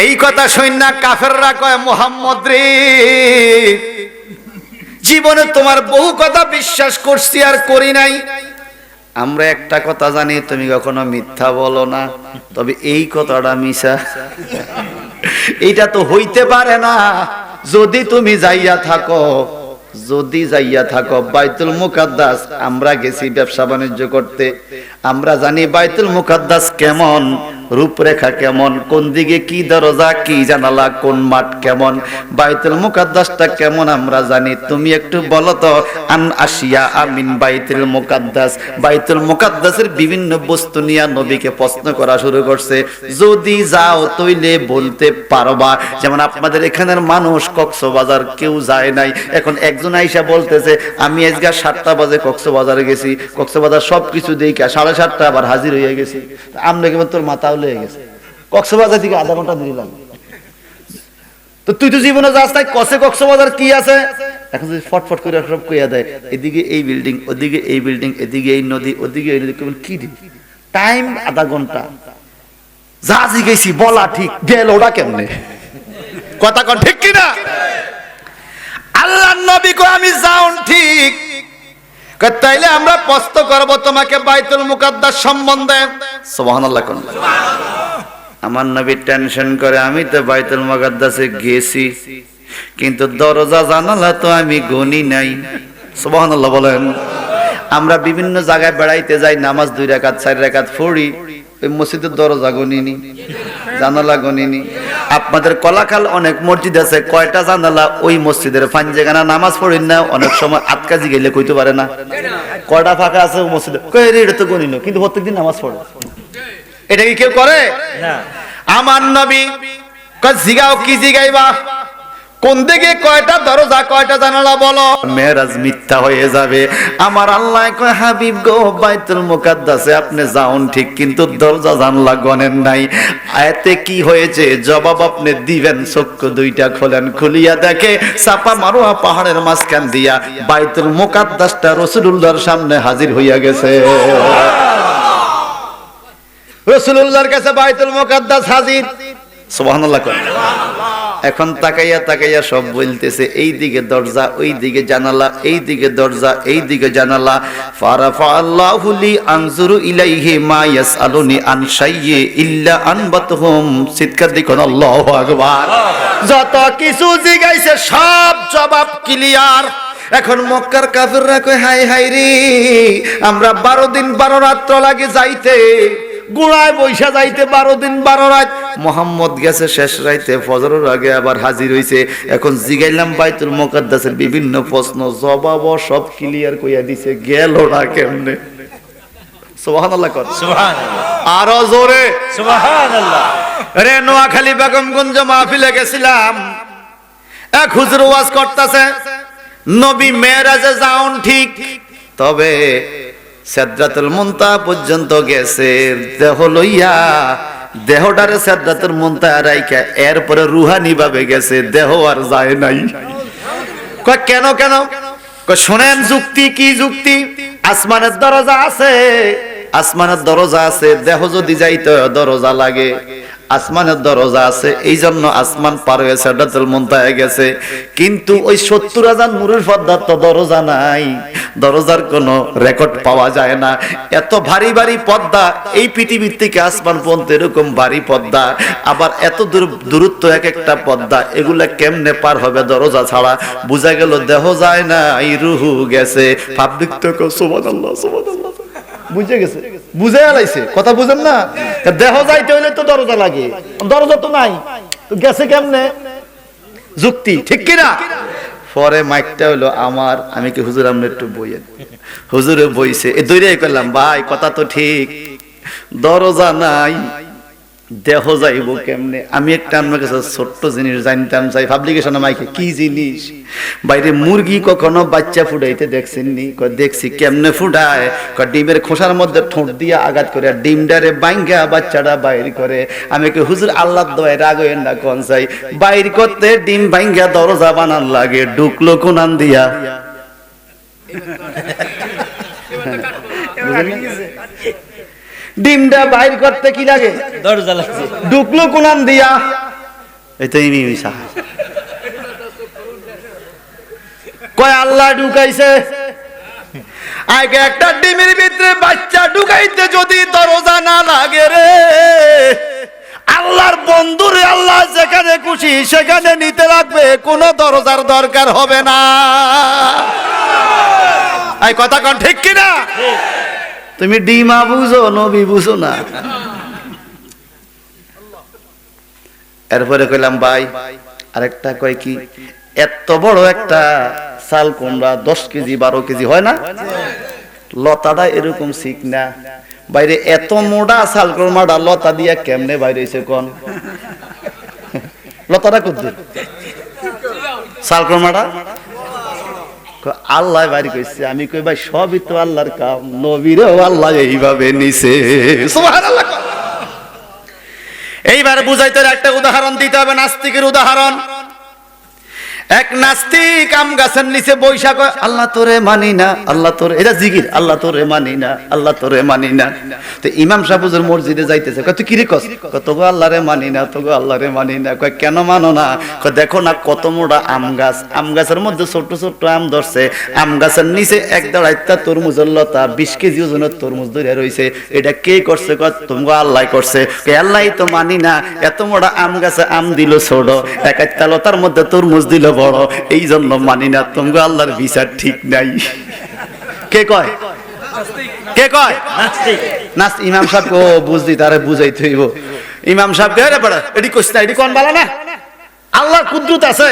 এই কথা শুননা কাফেররা কয়, মুহাম্মদ রে জীবনে তোমার বহু কথা বিশ্বাস করছি আর করি নাই। আমরা একটা কথা জানি, তুমি কখনো মিথ্যা বলো না, তবে এই কথাটা মিছা। এইটা তো হইতে পারে না। যদি তুমি যাইয়া থাকো বাইতুল মুকাদ্দাস, আমরা গেছি ব্যবসা বাণিজ্য করতে, আমরা জানি বাইতুল মুকাদ্দাস কেমন, রূপরেখা কেমন, কোন দিকে কি দরজা, কি জানালা, কোন মাঠ কেমন, বাইতুল মুকাদ্দাসটা কেমন আমরা জানি। তুমি একটু বলো তো, আন আসিয়া আমিন বাইতুল মুকাদ্দাস, বাইতুল মুকাদ্দাসের বিভিন্ন বস্তু নিয়ে নবীকে প্রশ্ন করা শুরু করছে। যদি যাও তইলে বলতে পারবা। যেমন আপনাদের এখানের মানুষ কক্সবাজার কেউ যায় নাই, এখন একজন আইসা বলতেছে আমি আজকে 7টা বাজে কক্সবাজারে গেছি, কক্সবাজার সবকিছু দেখে 7:30 আবার হাজির হয়ে গেছি। আমরা কেমন তোর মাথা হয়ে গেছে, কক্সবাজার থেকে আধা ঘন্টা দিলাম, তো তুই তো জীবনে যাস তাই কসে কক্সবাজার কি আছে? এখন যদি ফটফট করে সব কইয়া দেয়, এদিকে এই বিল্ডিং, ওদিকে এই বিল্ডিং, এদিকে এই নদী, ওদিকে এই নদী, কি দি টাইম আধা ঘন্টা। যা জিগেছি বলা ঠিক, গেল ওটা কেমনে? কথা কন, ঠিক কিনা? আল্লাহর নবী কয় আমি যাওন ঠিক, তাইলে আমরা প্রশ্ন করব তোমাকে বাইতুল মুকাদ্দাস সম্বন্ধে। সুবহানাল্লাহ কোন আমার নবী টেনশন করে, আমি তো বাইতুল মুকাদ্দাসে গেছি, কিন্তু দরজা জানালা তো আমি গনি নাই। সুবহানাল্লাহ বলেন। আমরা বিভিন্ন জায়গায় বেড়াইতে যাই, নামাজ 2 রাকাত 4 রাকাত পড়ি, ওই মসজিদের দরজা গনিনি, জানালা গনিনি। আপনাদের কলাখাল অনেক মসজিদ আছে, কয়টা জানালা ওই মসজিদের ফাঞ্জেগানা নামাজ পড়েন না, অনেক সময় আটকাজি গেলে কইতে পারে না কয়টা ফাঁকা আছে ওই মসজিদে, কই রে এটা তো গনিনো, কিন্তু প্রত্যেকদিন নামাজ পড়ে। এটা কি কেউ করে না। আমার নবী কয় জিগাও, কি জিগাইবা, কোন দিকে কয়টা দরজা কয়টা জানালা বলো, মেরাজ মিথ্যা হয়ে যাবে। আমার আল্লাহ কয়, হাবিব গো, বাইতুল মুকাদ্দাসে আপনি যাওন ঠিক, কিন্তু দরজা জানলা গনেন নাই। আয়াতে কি হয়েছে জবাব আপনি দিবেন। চক্ষু 2টা খোলেন, খুলিয়া দেখে চাপা মারোয়া পাহাড়ের মাঝখান দিয়া বাইতুল মুকাদ্দাসটা রাসূলুল্লাহর সামনে হাজির হইয়া গেছে। রাসূলুল্লাহর কাছে বাইতুল মুকাদ্দাস হাজির। সুবহানাল্লাহ। এখন তাকাইয়া তাকাইয়া সব বলতেছে, এই দিকে দরজা, ওই দিকে জানালা, এই দিকে দরজা, এই দিকে জানালা। ফারাফা আল্লাহু লি আনজুরু ইলাইহি মা ইয়াসআলুনি আন শাইয়্যি ইল্লা আনবাতহুম। চিৎকার দিকন আল্লাহু আকবার। যত কিছু জিগাইছে সব জবাব ক্লিয়ার। এখন মক্কার কাফিররা কয়, হাই হাই রে, আমরা 12 দিন 12 রাত লাগে যাইতে, গুড়ায় বৈশা যাইতে 12 দিন 12 রাত। মোহাম্মদ গেছে শেষ রাইতে, ফজরের আগে আবার হাজির হইছে। এখন জিগাইলাম বাইতুল মুকাদ্দাসের বিভিন্ন প্রশ্ন, জবাব সব ক্লিয়ার কইয়া দিছে, গেল না কেমনে? সুবহানাল্লাহ কর, সুবহানাল্লাহ, আরো জোরে সুবহানাল্লাহ। রে নোয়াখালী বেগমগঞ্জ মাহফিলে গেছিলাম, এক হুজুর ওয়াজ করতেছে, নবী মেরাজে যাওন ঠিক, তবে সিদরাতুল মুনতাহা পর্যন্ত গেছে দেহ লইয়া, দেহটারে সিদরাতুল মুনতাহা রাইখা এরপরে রুহানি ভাবে গেছে, দেহ আর যায় নাই। কয় কেন কেন? কয় শুনেন যুক্তি। কি যুক্তি? আসমানের দরজা আছে, আসমানের দরজা আছে, দেহ যদি যাইতে দরজা লাগে, আসমানের দরজা আছে, এই জন্য আসমান পার হয়ে সিদরাতুল মুনতাহা গেছে। কিন্তু ওই 70,000 নূরের পর্দার তো দরজা নাই, দরজার কোনো রেকর্ড পাওয়া যায় না। এত ভারী ভারী পর্দা, এই পৃথিবীর থেকে আসমান পর্যন্ত এরকম ভারী পর্দা, আবার এত দূরত্ব এক একটা পর্দা, এগুলা কেমনে পার হবে দরজা ছাড়া? বুঝা গেল দেহ যায় না, এই রুহু গেছে। পাবলিক তো সুবহানাল্লাহ সুবহানাল্লাহ বুঝে গেছে, বুঝে আলাইছে। কথা বুঝেন না? দেহ যাইতে হইলে তো দরজা লাগে, দরজা তো নাই, তো গেছে কেমনে? যুক্তি, ঠিক কিনা? পরে মাইকটা হইলো আমার, আমি কি হুজুর আপনি একটু বইয়েন, হুজুরে বইছে, এ দৈরাই করলাম, ভাই কথা তো ঠিক, দরজা নাই, দেহ যাইব কেমনে? আমি একটা আমার কাছে ছোট্ট জিনিস জানতাম চাই, পাবলিকেশনে মাইকে, কি জিনিস? বাইরে মুরগি কখনো বাচ্চা ফুটাইতে দেখছেন নি? দেখছি। কেমনে ফুটায়? ডিমের খোসার মধ্যে ঠোঁট দিয়ে আঘাত করে ডিমটারে বাইঙ্গা বাচ্চাটা বাইর করে। আমি কি হুজুর আল্লাহর দোয়ায় রাগ হইেন না, কোন চাই বাইর করতে ডিম বাইঙ্গা দরজা বানান লাগে, ঢুকলো কোনান দিয়া? ডিমটা বাইর করতে কি লাগে? দরজা লাগছে। ঢুকলো কোনান দিয়া? এটাই মিশা কয় আল্লাহ ঢুকাইছে। আগে একটা ডিমের ভিতরে বাচ্চা ঢুকাইতে যদি দরজা না লাগে রে, আল্লাহর বন্ধুরে আল্লাহ যেখানে খুশি সেখানে নিতে লাগবে, কোনো দরজার দরকার হবে না। এই কথা কোন ঠিক কিনা? তুমি ডিমা বুঝো, নবী বুঝো না। এরপরে কইলাম ভাই আরেকটা, কয় কি, এত বড় একটা চাল কুমড়া 10 কেজি 12 কেজি হয় না, লতাটা এরকম ঠিক না, বাইরে এত মোটা চাল কুমড়াটা লতা দিয়া কেমনে বাইরে হইছে কোন? লতাটা কত চাল কুমড়াটা? আল্লাহ বাইরে কইছে। আমি কই ভাই সবই তো আল্লাহর কাম, নবীরেও আল্লাহ এইভাবে নিছে। সুবহানাল্লাহ। এইবার বুঝাইতে একটা উদাহরণ দিতে হবে, নাস্তিকের উদাহরণ। এক নাস্তিক আম গাছের নিচে বৈশা কয় আল্লাহ তোরে মানি না, আল্লাহ তোরে, এটা জিকির, আল্লাহ তোরে মানি না, আল্লাহ তোরে মানি না। তো ইমাম সাহেব হুজুর মসজিদে যাইতেছে, কয় তুই কি রে কস? কয় তোগো আল্লাহরে মানি না, তোগো আল্লাহরে মানি না। কয় কেন মানো না? কয় দেখো না কত মোটা আম গাছ, আম গাছের মধ্যে ছোট ছোট আম ধরছে, আম গাছের নিচে এক দাঁড়াইতা তরমুজের লতা 20 কেজি ওজনের তরমুজ ধরে রইছে, এটা কে করছে? কয় তোমগো আল্লাহ করছে। কয় আল্লাহই তো মানি না, এত মোটা আম গাছে আম দিল ছোট, এক একটা লতার মধ্যে তরমুজ দিল বড়, এই জন্য মানি না, তোমগো আল্লাহর বিচার ঠিক নাই। কে কয়? কে কয়? নাস্তিক। নাস ইমাম সাহেব ও বুঝদি তারে বুঝাইতে হইব। ইমাম সাহেব রে বড় এডি কইছ না, এডি কোন বালা না? আল্লাহর কুদরত আছে,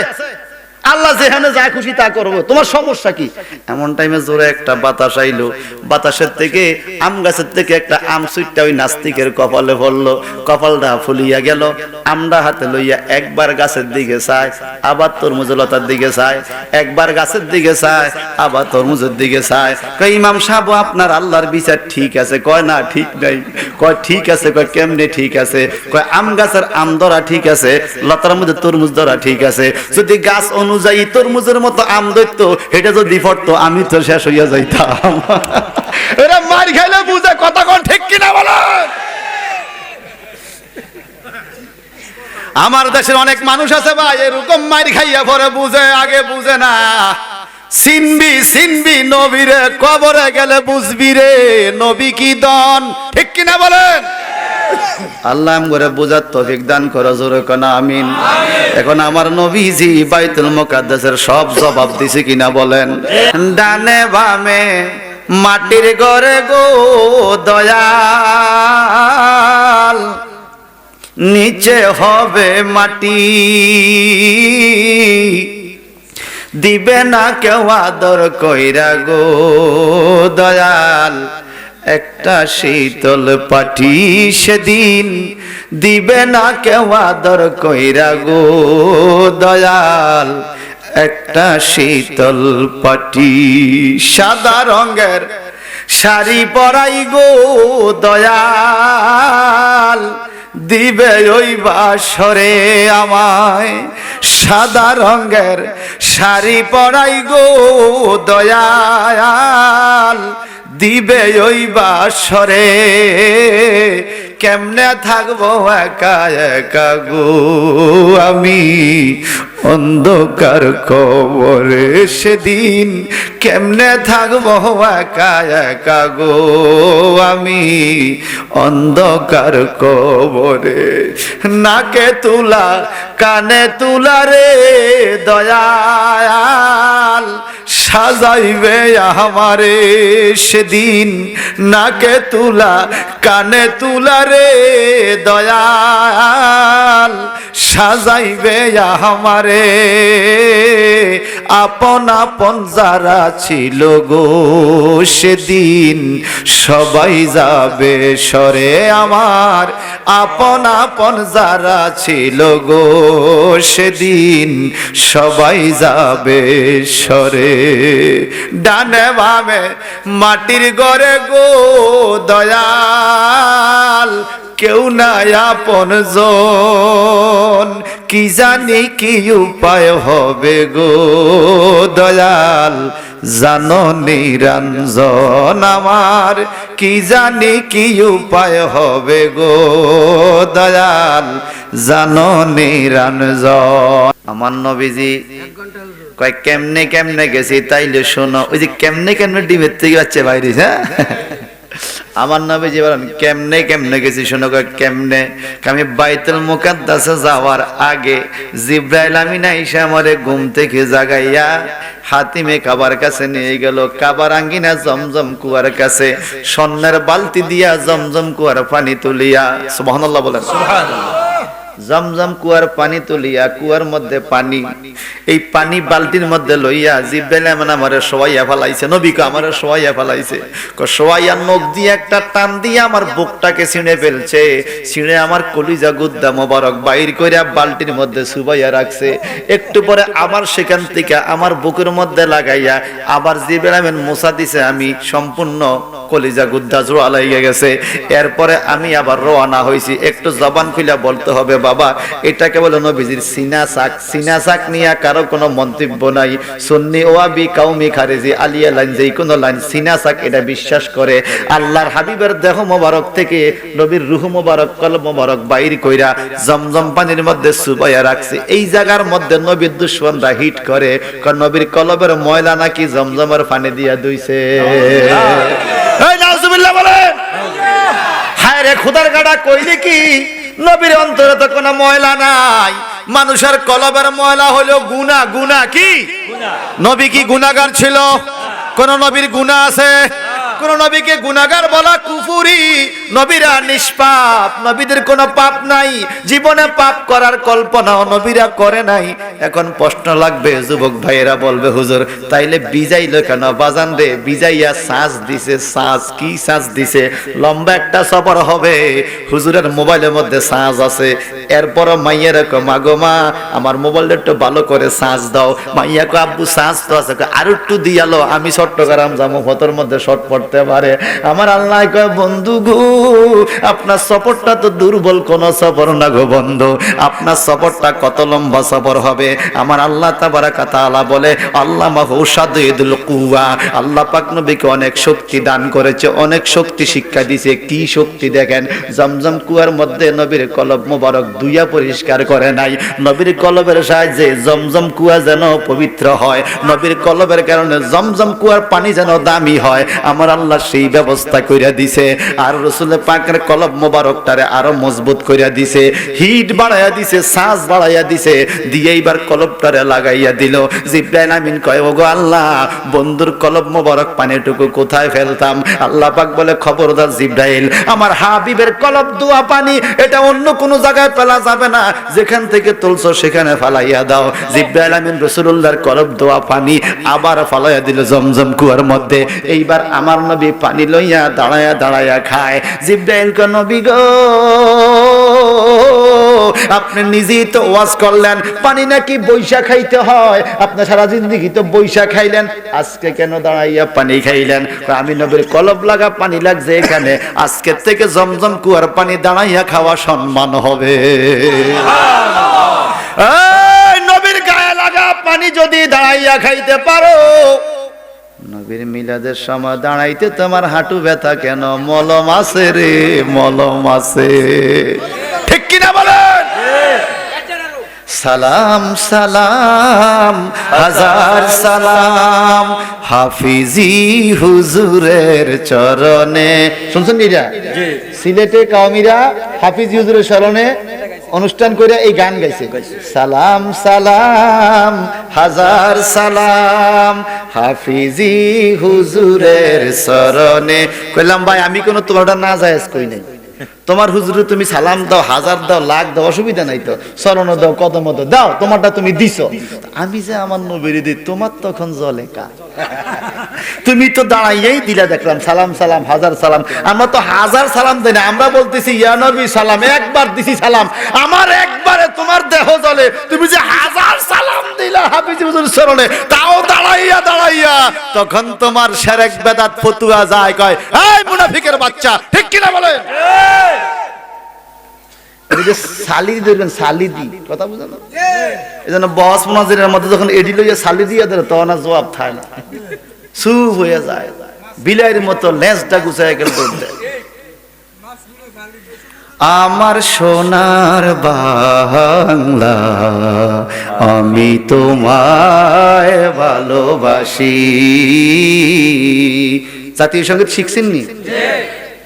আল্লাহ যেখানে যা খুশি তা করবো, তোমার সমস্যা কি? এমন টাইমে জোরে একটা বাতাস আইলো, বাতাসের থেকে আম গাছের থেকে একটা আম সুইটটা ওই নাস্তিকের কপালে পড়লো, কপালটা ফুলিয়া গেল। আমটা হাতে লইয়া একবার গাছের দিকে চায়, আবার তরমুজের লতার দিকে চায়, একবার গাছের দিকে চায়, আবার তরমুজের দিকে চায়। কয় ইমাম সাহেব আপনার আল্লাহর বিচার ঠিক আছে? কয় না ঠিক নাই। কয় ঠিক আছে। কয় কেমনে ঠিক আছে? কয় আম গাছের আম ধরা ঠিক আছে, লতার মধ্যে তরমুজ ধরা ঠিক আছে। যদি গাছ অনুযায়ী তরমুজের মতো আম ধরতো, এটা যদি পড়তো আমি তো শেষ হইয়া যাইতাম। এরা মার খাইলে বুঝে কথা কোন ঠিক কিনা বলেন? আমার দেশের অনেক মানুষ আছে ভাই এরকম মার খাইয়া পরে বুঝে, আগে বুঝে না। চিনবি চিনবি নবীরে, কবরে গেলে বুঝবি রে নবী কি দন, ঠিক কিনা বলেন? আল্লাহ আমগরে বুঝার তৌফিক দান করো, জোরে কোন আমিন। এখন আমার নবীজি বাইতুল মুকাদ্দাসের সব জবাব দিছে কিনা বলেন? ডানে বামে মাটির ঘরে গো দয়াল, নিচে হবে মাটি, দিবে না কেউ আদর কইরা গো দয়াল, একটা শীতল পাটি সেদিন দিবে না কেউ আদর কইরা গো দয়াল, একটা শীতল পাটি। সাদা রঙের শাড়ি পরাই গো দয়াল, দিবে ওই বাসরে আমায়, সাদা রঙের শাড়ি পরাই গো দয়াল, দিবে ওই বাসরে। কেমনে থাকবো একা একা গো আমি অন্ধকার কবরে সেদিন, কেমনে থাকবো একা একা গো আমি অন্ধকার কবরে। নাকে তুলা কানে তুলা রে দয়াল, সাজাইবে আমারে সেদিন, নাকে তুলা কানে তুলা রে দয়াল, সাজাইবে আমারে। আপন আপন যারা ছিল গো সেদিন, সবাই যাবে সরে আমার, আপন আপন যারা ছিল গো সেদিন, সবাই যাবে সরে। ডানে বামে মাটির ঘরে গো দয়াল, কেউ নাই আপন জন, কি জানি কি উপায় হবে গো দয়াল, জানো নিরঞ্জন আমার, কি জানি কি উপায় হবে গো দয়াল, জানো নিরঞ্জন। আমার নবীজি কয় কেমনে কেমনে গেছি তাইলে শোনো। ওই যে কেমনে কেমনে ডিমের থেকে বাচ্চা বাইরে, হ্যাঁ আমার নবীজি বলেন কেমনে কেমনে গেছি শোনো। কেমনে? আমি বাইতুল মুকাদ্দাসে যাওয়ার আগে জিব্রাইল আমিন আইসা আমারে ঘুম থেকে জাগাইয়া হাতিমে কাবার কাছে নিয়ে গেল। কাবার আঙ্গিনা জমজম কুয়ার কাছে স্বর্ণের বালতি দিয়া জমজম কুয়ার পানি তুলিয়া, সুবহানাল্লাহ বলেন, সুবহানাল্লাহ। জমজম কুয়ার পানি তুলিয়া, কুয়ার মধ্যে পানি, এই পানি বালতির মধ্যে লইয়া জিব্রাইল আমিন আমারে শোয়াইয়া ফেলাইছে। নবীকে আমারে শোয়াইয়া ফেলাইছে, শোয়াইয়া নখ দিয়ে একটা টান দিয়ে আমার বুকটাকে ছিঁড়ে ফেলছে, ছিঁড়ে আমার কলিজা গুদ্দা মোবারক বাইর কইরা বালতির মধ্যে চুবাইয়া রাখছে। একটু পরে আবার সেখান থেকে আমার বুকের মধ্যে লাগাইয়া আবার জিব্রাইল আমিন মুছা দিছে। আমি সম্পূর্ণ কলিজা গুদ্দা জোড়া লাগিয়ে গেছে। এরপরে আমি আবার রওনা হইছি। একটু জবান খুলে বলতে হবে বাবা, এটাকে বলে নবীজির সিনা শাক। সিনা শাক নিয়ে কারো কোনো মন্তব্য নাই। সুন্নি ওয়াবি কাউমি খারেজি আলিয়া লাইন যেই কোনো লাইন সিনা শাক এটা বিশ্বাস করে। আল্লাহর হাবিবের দেহ মোবারক থেকে নবীর রূহ মোবারক কলব মোবারক বাইর কইরা জমজম পানির মধ্যে চুবাইয়া রাখছে। এই জায়গার মধ্যে নবীর দুশমনরা হিট করে, কারণ নবীর কলবের ময়লা নাকি জমজমের পানি দিয়া ধুইছে। এই নাউজুবিল্লাহ বলেন। হায় রে খোদার গাড়া, কইলি কি নবীর অন্তরে তো কোনো ময়লা নাই। মানুষের কলবের ময়লা হলো গুনাহ। গুনাহ কি? নবী কি গুনাহগার ছিল? কোন নবীর গুনাহ আছে? কোন নবীকে গুনাহগার বলা কুফরি। নবীরা নিষ্পাপ, নবীদের কোনো পাপ নাই। জীবনে পাপ করার কল্পনাও নবীরা করে নাই। এখন প্রশ্ন লাগবে, যুবক ভাইয়েরা বলবে হুজুর তাইলে বিজাইলো কেন? বাজান রে, বিজাইয়া সাজ দিছে। সাজ কি সাজ দিছে? লম্বা একটা সফর হবে। হুজুরের মোবাইলের মধ্যে সাজ আছে। এরপর মাইয়ের মাগো মা আমার মোবাইলটা একটু ভালো করে সাজ দাও। মাইয়া কো আব্বু সাজ তো আছে, আর একটু দিয়ালো, আমি চট্টগ্রাম যাবো, ফটোর মধ্যে শর্ট পড়তে পারে। আমার আল্লাহ কয় বন্ধু গো, আপনার সফরটা তো দুর্বল কোন সফর না গো বন্ধু। আপনার সফরটা কত লম্বা সফর হবে। আমার আল্লাহ তাবারাকা তাআলা বলে আল্লামাহু শাদীদুল কুওয়া। আল্লাহ পাক নবীকে অনেক শক্তি দান করেছে, অনেক শক্তি শিক্ষা দিয়েছে। কি শক্তি দেখেন, জমজম কুয়ার মধ্যে নবীর কলব মোবারক দুইয়া পরিষ্কার করে নাই। নবীর কলবের সাহায্যে জমজম কুয়া যেন পবিত্র হয়, নবীর কলবের কারণে জমজম কুয়ার পানি যেন দামি হয়। আমার আল্লাহ সেই ব্যবস্থা কইরা দিছে। আর রাসূল পাকের কলব মোবারকটারে আরো মজবুত কইরা দিছে, হিট বাড়াইয়া দিছে, সাজ বাড়াইয়া দিছে, দিয়ে এইবার কলবটারে লাগাইয়া দিল। জিবরাইল আমিন কয় ওগো আল্লাহ, বন্ধুর কলব মোবারক পানিটুকু কোথায় ফেলতাম? আল্লাহ পাক বলে খবরদার জিবরাইল, আমার হাবিবের কলব দোয়া পানি এটা অন্য কোনো জায়গায় ফেলা যাবে না, যেখান থেকে তুলছো সেখানে ফালাইয়া দাও। জিবরাইল আমিন রাসূলুল্লাহর কলব দোয়া পানি আবার ফালাইয়া দিল জমজম কুয়ার মধ্যে। এইবার আমার নবী পানি লইয়া দাঁড়ায়া দাঁড়ায়া খায়। জিবরাইল কয় নবী গো, আপনি নিজেই তো ওয়াজ করলেন পানি নাকি বৈশা খাইতে হয়, আপনি সারা জিন্দগি তো বৈশা খাইলেন, আজকে কেন দাঁড়াইয়া পানি খাইলেন? আমি নবীর কলব লাগা পানি লাগছে এখানে, আজকে থেকে জমজম কুয়ার পানি দাঁড়াইয়া খাওয়া সম্মান হবে। নবীর গায়ে লাগা পানি যদি দাঁড়াইয়া খাইতে পারো, নবীর মিলাদের সময় দাঁড়াইতে তোমার হাঁটু ব্যথা কেন? মলম আছে রে, মলম আছে। ঠিক কিনা বলেন? সালাম সালাম হাজার সালাম হাফিজি হুজুরের চরণে। শুনছেন নিরা? সিলেটে কাউমিরা হাফিজি হুজুরের চরণে অনুষ্ঠান করে এই গান গাইছে, সালাম সালাম হাজার সালাম হাফিজি হুজুরের চরণে। কইলাম ভাই আমি কোনো তোমারটা না জায়েজ কই নাই, তোমার হুজুরে তুমি সালাম দাও, হাজার দাও, লাখ দাও, অসুবিধা নাই তো, চরণ দাও, কদম দাও, তোমারটা তুমি দিছো। আমি যে আমার নবীর দিই, তোমার তখন জলে কা? তুমি তো দাঁড়াইয়াই দিলা, দেখলাম সালাম সালাম হাজার সালাম। আমরা তো হাজার সালাম দেই না, আমরা বলতেছি ইয়া নবী সালাম, একবার দিছি সালাম, আমার একবারে তোমার দেহ জ্বলে। তুমি যে হাজার সালাম দিলা হাফিজ হুজুরের চরণে, তাও দাঁড়াইয়া দাঁড়াইয়া, তখন তোমার শিরক বেদাত ফতুয়া যায়। কয় এই মুনাফিকের বাচ্চা, ঠিক কিনা বলেন? সালিদি ধরবেন, সালিদি কথা বুঝেন না? এই জন্য বস মুনাজিরের মধ্যে যখন এডি লইয়া সালিদি ধরে, তখন আর জবাব থাকে না, চুপ হয়ে যায়, বিলাইয়ের মতো লেজটা গুছায় গেল। আমার সোনার বাংলা, আমি তোমায় ভালোবাসি। জাতীয় সঙ্গীত শিখছেন নি?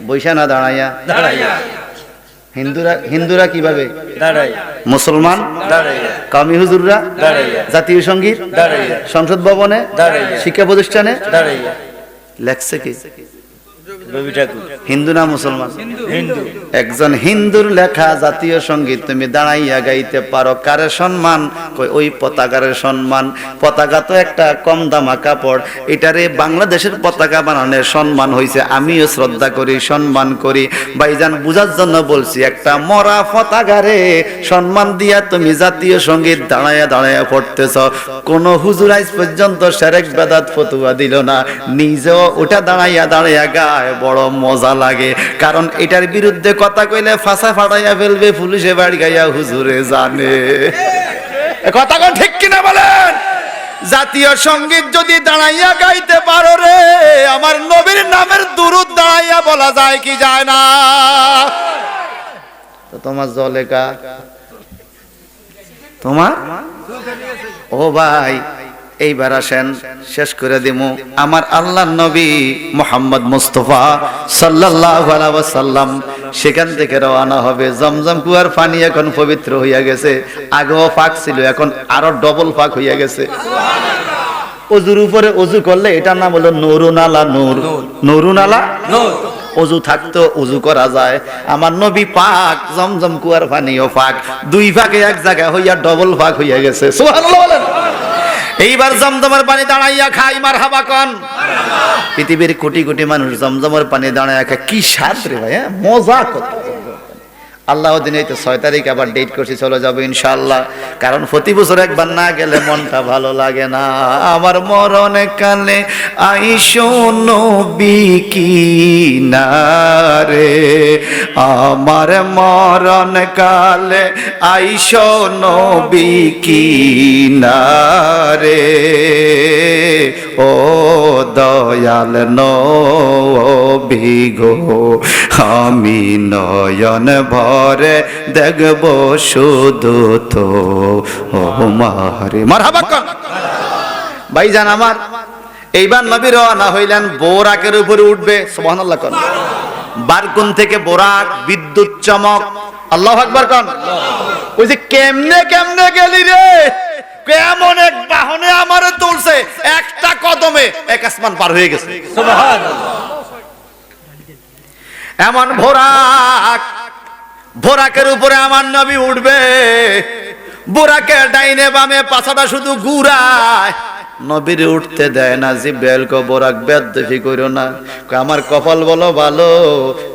বৈশা না দাঁড়াইয়া? হিন্দুরা কিভাবে? মুসলমান কামি হুজুররা জাতীয় সঙ্গীত সংসদ ভবনে, শিক্ষা প্রতিষ্ঠানে লেখছে কি? রবি ঠাকুর হিন্দু না মুসলমান? হিন্দু। একজন হিন্দুর লেখা জাতীয় সঙ্গীত তুমি দাঁড়াইয়া গাইতে পারো, কারে সম্মান? কই ওই পতাকার সম্মান। পতাকা তো একটা কম দামা কাপড়, এটারে বাংলাদেশের পতাকা বানানোর সম্মান হইছে, আমিও শ্রদ্ধা করি, সম্মান করি। ভাইজান বুঝার জন্য বলছি, একটা মরা পতাকারে সম্মান দিয়া তুমি জাতীয় সঙ্গীত দাঁড়াইয়া দাঁড়াইয়া পড়তেছ। কোন হুজুর আজ পর্যন্ত শিরক বেদাত ফতোয়া দিল না, নিজেও ওটা দাঁড়াইয়া দাঁড়াইয়া গায়, বড় মজা লাগে। কারণ এটার বিরুদ্ধে কথা কইলে ফাঁসা ফাটাইয়া ফেলবে, পুলিশে বাড়ি গাইয়া হুজুরে জানে। কথা কোন ঠিক কিনা বলেন? জাতীয় সঙ্গীত যদি দাঁড়াইয়া গাইতে পারো রে, আমার নবীর নামের দুরূদ দাঁড়াইয়া বলা যায় কি যায় না? তো তোমার জলেকা তোমার, ও ভাই এইবার আসেন শেষ করে দিমু। আমার আল্লাহর নবী মুহাম্মদ মুস্তাফা সাল্লাল্লাহু আলাইহি ওয়াসাল্লাম সেখান থেকে রওনা হবে। জমজম কুয়ার পানি এখন পবিত্র হইয়া গেছে, আগেও পাক ছিল, এখন আরো ডবল পাক হইয়া গেছে। ওজুর উপরে ওজু করলে এটার নাম হলো নুরুন আলা নূর। নুরুন আলা নূর। ওজু থাকতো ওজু করা যায়। আমার নবী পাক, জমজম কুয়ার পানিও পাক, দুই ভাগে এক জায়গা হইয়া ডবল পাক হইয়া গেছে। সুবহানাল্লাহ বলেন। এইবার জমজমের পানি দাঁড়াইয়া খাই, মারহাবা কোন। পৃথিবীর কোটি কোটি মানুষ জমজমের পানি দাঁড়াইয়া খায়, কি স্বাদ রে ভাই, মজা কত। আল্লাহ দিন এই তো 6 তারিখ আবার ডেট করছি, চলে যাবো ইনশাআল্লাহ। কারণ প্রতি বছর একবার না গেলে মনটা ভালো লাগে না। আমার মরণ কালে আইসো নবী কিনারে, আমার মরণ কালে আইসো নবী কিনারে, ও দয়াল নবী গো, আমি নয়ন ভরে দেখব শুধু তো মারে। মারহাবা কোন। ভাইজান আমার এইবার নবী রওনা হইলেন, বোরাকের উপরে উঠবে। সুবহানাল্লাহ কোন। বারকুন থেকে বোরাক, বিদ্যুৎ চমক। আল্লাহু আকবার কোন। ওই যে কেমনে কেমনে গেলি রে, কেমন এক বাহনে আমারে তুলছে, একটা কদমে এক আসমান পার হয়ে গেছে। সুবহানাল্লাহ। এমন বোরাক, বোরাকের উপরে আমার নবী উঠবে। বোরাকের ডাইনে বামে পাছাটা শুধু ঘুরায়, নবীর উঠতে দেয় না। জিব্রাইল কো বোরাক বেয়াদবি কইরো না। আমার কপাল বলো ভালো,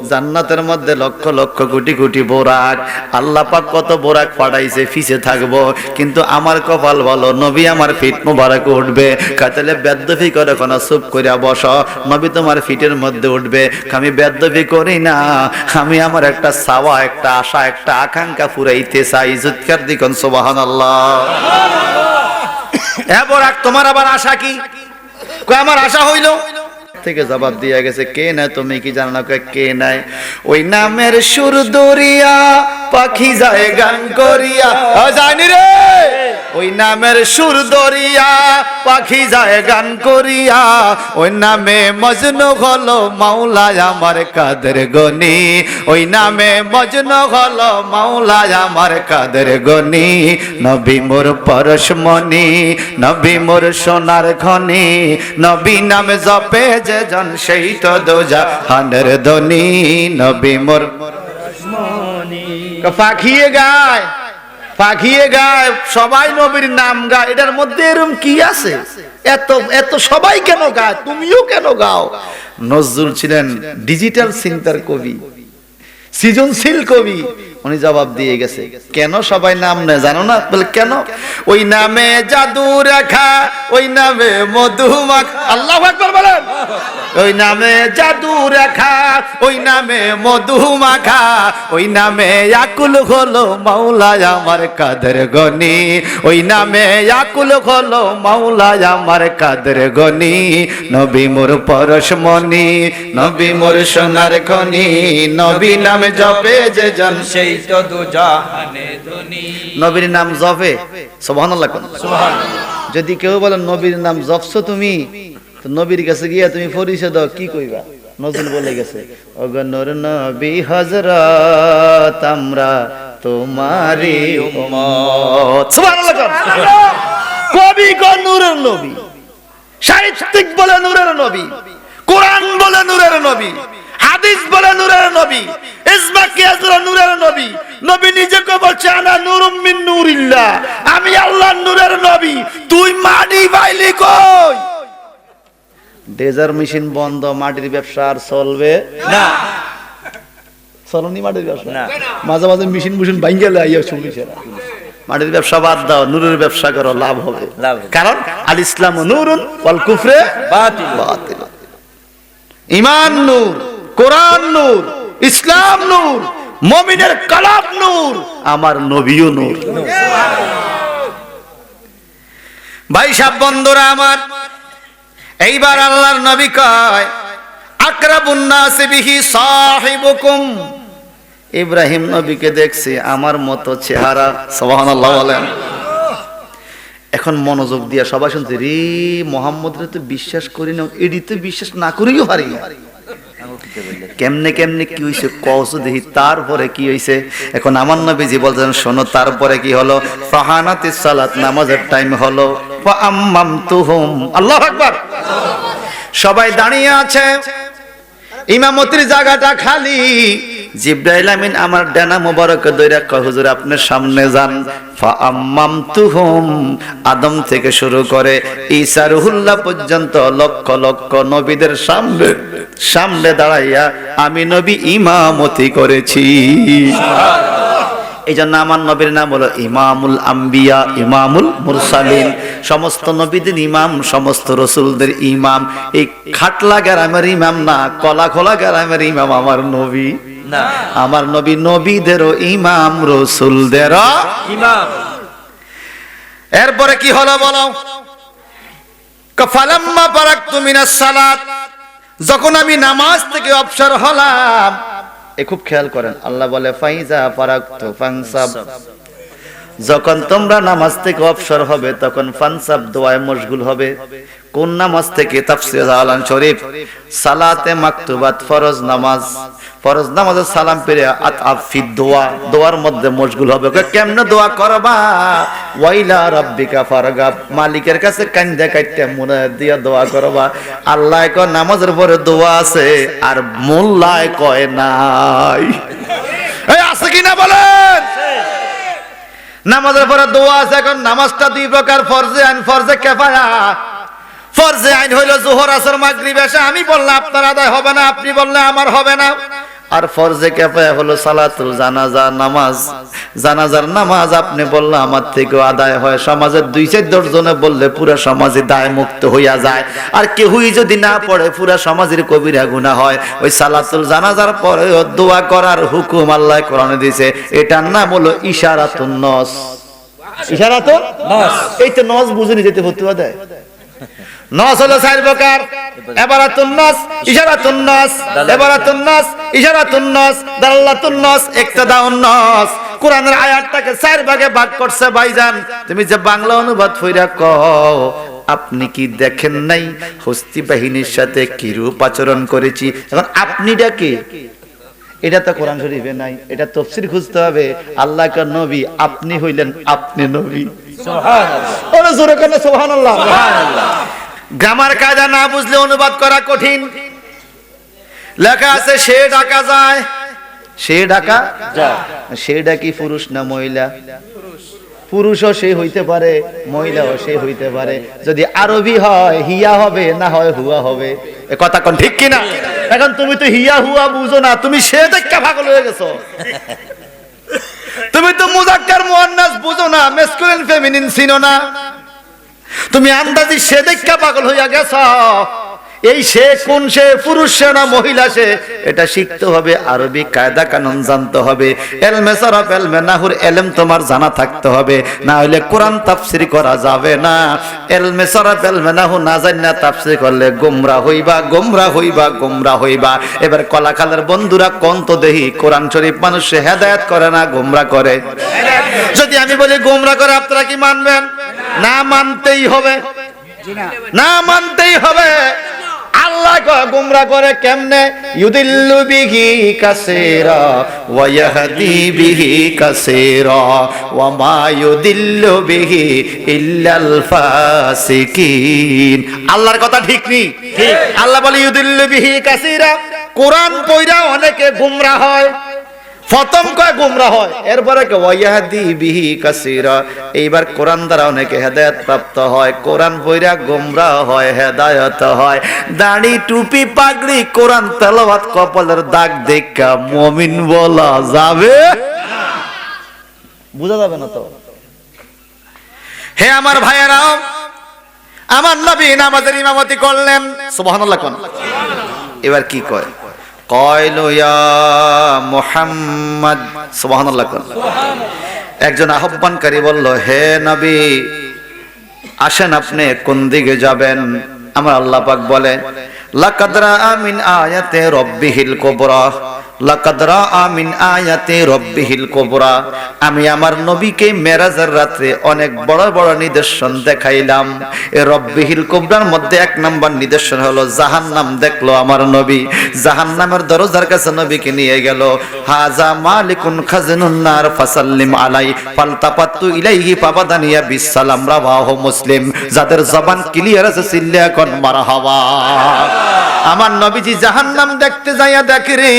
জান্নাতের মধ্যে লক্ষ লক্ষ কোটি কোটি বোরাক, আল্লাহ পাক কত বোরাক পাঠাইছে, পিছে থাকবো, কিন্তু আমার কপাল ভালো, নবী আমার ফিট মোবারক উঠবে। কাতালে বেয়াদবি করে কোন, চুপ কইরা বসো, নবী তোমার ফিটের মধ্যে উঠবে। আমি বেয়াদবি করি না, আমি আমার একটা চাওয়া, একটা আশা, একটা আকাঙ্ক্ষা ফুরাইতে চাই। জুৎকার দিকন সুবহানাল্লাহ। এবার তোমার আবার আশা কি? আমার আশা হইল থেকে জবাব দিয়া গেছে, কে না তুমি কি জানো না? কে নাই? ওই নামের সুর দরিয়া পাখি যায় গান করিয়া, জানি রে। ওই নামের সুর দরিয়া পাখি যায় গান করিয়া, ওই নামে মজনু হলো মাওলা আমার কাদের গনি, ওই নামে মজনু হলো মাওলা আমার কাদের গনি। নবী মোর পরশমণি, নবী মোর সোনার খনি, নবী নামে জপে যে জন সেই তো দোজাহানের ধনী। নবী মোর পাখিয়ে গায়, পাখিয়ে গায়, সবাই নবীর নাম গায়। এটার মধ্যে এরকম কি আছে? এত এত সবাই কেন গায়, তুমিও কেন গাও? নজরুল ছিলেন ডিজিটাল চিন্তার কবি, সৃজনশীল কবি। উনি জবাব দিয়ে গেছে, কেন সবাই নাম নেয় জানো না? বলে কেন? ওই নামে জাদু রাখা, ওই নামে মধুমাখা। আল্লাহু আকবার বলেন। ওই নামে জাদু রাখা, ওই নামে মধুমাখা, ওই নামে আকুল হলো মাওলা আমার কাদের গনি, ওই নামে আকুল হলো মাওলা আমার কাদের গনি। নবী মোর পরশমণি, নবী মোর সোনার খনি, নবী নামে জপে যে জন সেই তো দোজাহানে ধনী। নবীর নাম জপে, সুবহানাল্লাহ কোন। সুবহানাল্লাহ। যদি কেউ বলে নবীর নাম জপছো তুমি, তো নবীর কাছে গিয়া তুমি পরিচয় দাও, কি কইবা? নজরুল বলে গেছে, ওগো নূর নবী হযরত আমরা তোমারই উম্মত। সুবহানাল্লাহ কোন। কবি কোন নূরের নবী, সাহিত্যিক বলে নূরের নবী, কোরআন বলে নূরের নবী, হাদিস বলে নূরের নবী, ইজমা কিয়াস বলে নূরের নবী। নবী নিজেকে বলছে আনা নূরুম মিন নূরিল্লাহ, আমি আল্লাহর নূরের নবী। তুই মাটি পাইলি কই? ডেজার মেশিন বন্ধ, মাটির ব্যবসা আর চলবে না চলনি মাটির ব্যবসা না। মাঝে মাঝে মেশিন মেশিন ভাঙ্গা লাইয়া শুনছে মাটির ব্যবসা বাদ দাও, নূরের ব্যবসা করো, লাভ হবে। লাভ হবে। কারণ আল ইসলাম নূরুন ওয়াল কুফরে বাতিল। বাতিল। ঈমান নূর, কোরআন নূর, ইসলাম নূর, মুমিনের কলব নূর, আমার নবীও নূর। ভাই সাহেব বন্ধুরা আমার, এইবার আল্লাহর নবী কয় আকরাবুন নাস বিহি সাহিবুকুম। ইব্রাহিম নবীকে দেখছি আমার মতো চেহারা, সুবহানাল্লাহ বলেন। এখন মনোযোগ দিয়া সবাই শুনতে রে, মুহাম্মদরে তো বিশ্বাস করি না, এডি তো বিশ্বাস না করিও পারি না। কেমনে কেমনে কি হইছে কওস দেখি, তারপরে কি হইছে। এখন আমার নবীজি বলছেন শোনো, তারপরে কি হলো, ফাহানাতিস সালাত, নামাজের টাইম হলো, ফা আম্মামতুহুম, আল্লাহু আকবার। সবাই দাঁড়িয়ে আছে, ইমামতির জায়গাটা খালি। জিবরাইল আমিন আমার ডানা মোবারক দইরা কয় হুজুর আপনি সামনে যান। ফা আম্মামতুহুম, আদম থেকে শুরু করে ঈসা রুহুল্লাহ পর্যন্ত লক্ষ লক্ষ নবীদের সামনে দাঁড়াইয়া আমি নবী ইমামতি করেছি। এই জন্য আমার নবীর নাম হলো ইমামুল আম্বিয়া, ইমামুল মুরসালিন, সমস্ত নবীদের ইমাম, সমস্ত রসুলদের ইমাম। এই খাটলা গ্রামের ইমাম না, কলা খোলা গ্রামের ইমাম আমার নবী না। আমার নবী নবীদেরও ইমাম, রসুলদেরও ইমাম। এরপরে কি হলো বলো, ফালাম্মা ফারাগতু মিনাস সালাত, যখন আমি নামাজ থেকে অবসর হলাম। এ খুব খেয়াল করেন, আল্লাহ বলে ফাইজা ফারাগতু ফানসাব, যখন তোমরা নামাজ থেকে অবসর হবে তখন ফানসাব দোয়ায় মশগুল হবে। কোন নামাজ থেকে? তাফসীর আলান শরীফ, সালাতে মাকতুবাত, ফরজ নামাজ। ফরজ নামাজের সালাম পেরে আতআফি দোয়া, দোয়ার মধ্যে মশগুল হবে। কেমনে দোয়া করবা? ওয়াইলা রাব্বিকা ফারগাব, মালিকের কাছে কান্দে কাইতে মনে দিয়া দোয়া করবা। আল্লাহ কয় নামাজের পরে দোয়া আছে, আর মোল্লায় কয় নাই। এই আছে কিনা বলেন? নামাজের পরে দোয়া আছে। এখন নামাজটা দুই প্রকার, ফরজে আইন, ফরজে কিফায়া। ফরজে আইন হইল যোহর, আসর, মাগরিব, এশা। আমি বললে আপনার আদায় হবে না, আপনি বললে আমার হবে না। আর ফরজে কিফায়া হলো সালাতুল জানাজা, নামাজ। জানাজার নামাজ আপনি বললে আমার থেকেও আদায় হয়। সমাজের 2-4 জনে বললে পুরো সমাজে দায় মুক্ত হইয়া যায়। আর কেউই যদি না পড়ে পুরো সমাজের কবিরা গুনাহ হয়। ওই সালাতুল জানাজার পরে দোয়া করার হুকুম আল্লাহ কোরআনে দিয়েছে। এটার নাম হলো ইশারাতুন নস। ইশারাতুন নস, এই তো নস বুঝুনি যেতে ফতুয়া দেয়। নস হলো 4 প্রকার, ইবারাতুন নাস, ইশারাতুন নাস, ইবারাতুন নাস, ইশারাতুন নাস, দালালাতুন নাস, ইক্তিদাউন নাস। কোরআনের আয়াতটাকে 4 ভাগে ভাগ করছে ভাইজান। তুমি যে বাংলা অনুবাদ কইরা কও, আপনি কি দেখেন নাই হস্তি বাহিনীর সাথে কি রূপ আচরণ করেছি? এখন আপনিটা কে? এটা তো কোরআন শরীফে নাই, এটা তাফসীর খুঁজতে হবে। আল্লাহর নবী আপনি হইলেন, আপনি নবী। সুবহানাল্লাহ, ওরে জোরে কেন সুবহানাল্লাহ। সুবহানাল্লাহ। গ্রামার কায়দা না বুঝলে অনুবাদ করা কঠিন। লেখা আছে সে ডাকা যায়, সে ডাকা যায়। সেটা কি পুরুষ না মহিলা? পুরুষও সে হইতে পারে, মহিলাও সে হইতে পারে। যদি আরবি হয় হিয়া হবে, না হয় হুয়া হবে। এ কথা কোন ঠিক কিনা? এখন তুমি তো হিয়া হুয়া বুঝো না, তুমি সে দেখা পাগল হয়ে গেছো। তুমি তো মুযাক্কার মুআন্নাস বুঝো না, মাসকুলিন ফেমিনিন চিনো না। তুমি আন্দাজি সে দেখা পাগল হইয়া গেছো। এই সে কোন সে, পুরুষ সে না মহিলা সে, এটা শিখতে হবে। আরবি কায়দা কানুন জানতে হবে। ইলমে সরফ, ইলমে নাহুর ইলম তোমার জানা থাকতে হবে, না হলে কোরআন তাফসীর করা যাবে না। ইলমে সরফ, ইলমে নাহু না জাননা তাফসীর করলে গোমরাহ হইবা, গোমরাহ হইবা, গোমরাহ হইবা। এবার কলাকালের বন্ধুরা কোন তো দেহি কোরআন শরীফ মানুষে হেদায়েত করে না, গোমরাহ করে। যদি আমি বলি গোমরাহ করে, আপনারা কি মানবেন? না মানতেই হবে, না মানতেই হবে। আল্লাহ গোমরা করে কেমনে? ইউদিল্লু বিহি কাসীরা ওয়া ইয়াহদি বিহি কাসীরা ওয়া মা ইউদিল্লু বিহি ইল্লাল ফাসিকিন। আল্লাহর কথা ঠিক নি? ঠিক। আল্লাহ বলে ইউদিল্লু বিহি কাসীরা, কোরআন পড়া অনেকে গুমরা হয়, প্রথম কয় গুমরা হয়, এরপরে কে ওয়াহদি বিহি কাসীরা, এইবার কোরআন দ্বারা অনেকে হেদায়েত প্রাপ্ত হয়, কোরআন পড়া গুমরা হয়, হেদায়েত হয়। দাড়ি টুপি পাগড়ি কোরআন তেলাওয়াত কপালের দাগ দেখা মুমিন বলা যাবে বুঝা যাবে না তো। হে আমার ভাইয়েরা, আমার নবী নামাজের ইমামতি করলেন, সুবহানাল্লাহ কোন। এবার কি কয়, কয়লো ইয়া মুহাম্মদ, সুবহানাল্লাহ কোন। একজন আহ্বানকারী বলল, হে নবী আসেন, আপনি কোন দিকে যাবেন? আমার আল্লাহ পাক বলে, লাকাদ রাআ মিন আয়াতি রাব্বিহিল কুবরা, লাকাদ রাআ মিন আয়াতি রাব্বিহিল কুবরা, আমি আমার নবীকে মেরাজের রাতে অনেক বড় বড় নিদর্শন দেখাইলাম। এই রাব্বিহিল কুবরার মধ্যে এক নাম্বার নিদর্শন হলো জাহান্নাম দেখলো আমার নবী, জাহান্নামের দরজার কাছে নবীকে নিয়ে গেল। হাজা মালিকুন খাজানুন নার ফাসাল্লিম আলাই ফালতাপাতু ইলাইহি ফাবাদানিয়া বিসসালাম, রাওয়াহু মুসলিম। যাদের জবান ক্লিয়ার আছে চিল্লা কোন মারহাবা। আমার নবীজি জাহান্নাম দেখতে যাইয়া দেখে রে,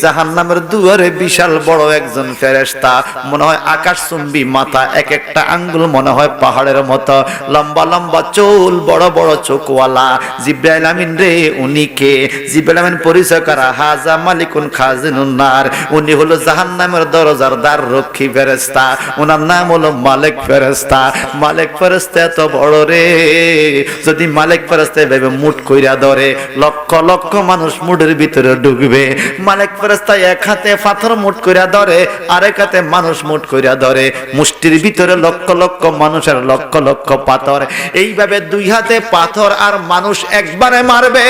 জাহান্নামের দুয়ারে বিশাল বড় একজন ফেরেশতা, মনে হয় আকাশচুম্বী মাথা, এক একটা আঙ্গুল মনে হয় পাহাড়ের মতো, লম্বা লম্বা চুল, বড় বড় চোখওয়ালা। জিবরাইল আমিন রে, উনি কে? জিবরাইল আমিন পরিচয় করা, হাজা মালিকুন খাজিনুন নার, উনি হলো জাহান্নামের দরজার দ্বার রক্ষী ফেরেশতা, ওনার নাম হলো মালিক ফেরেশতা। মালিক ফেরেশতা এত বড় রে, যদি মালিক ফেরেশতা ভেবে মুঠ কইরা ধরে, লক্ষ লক্ষ মানুষ মুঠের ভিতরে ঢুকবে। মালিক ফেরেশতা এক হাতে পাথর মুঠ কইরা ধরে, আরেক হাতে মানুষ মুঠ কইরা ধরে, মুষ্টির ভিতরে লক্ষ লক্ষ মানুষের লক্ষ লক্ষ পাথর, এইভাবে দুই হাতে পাথর আর মানুষ একবারে মারবে।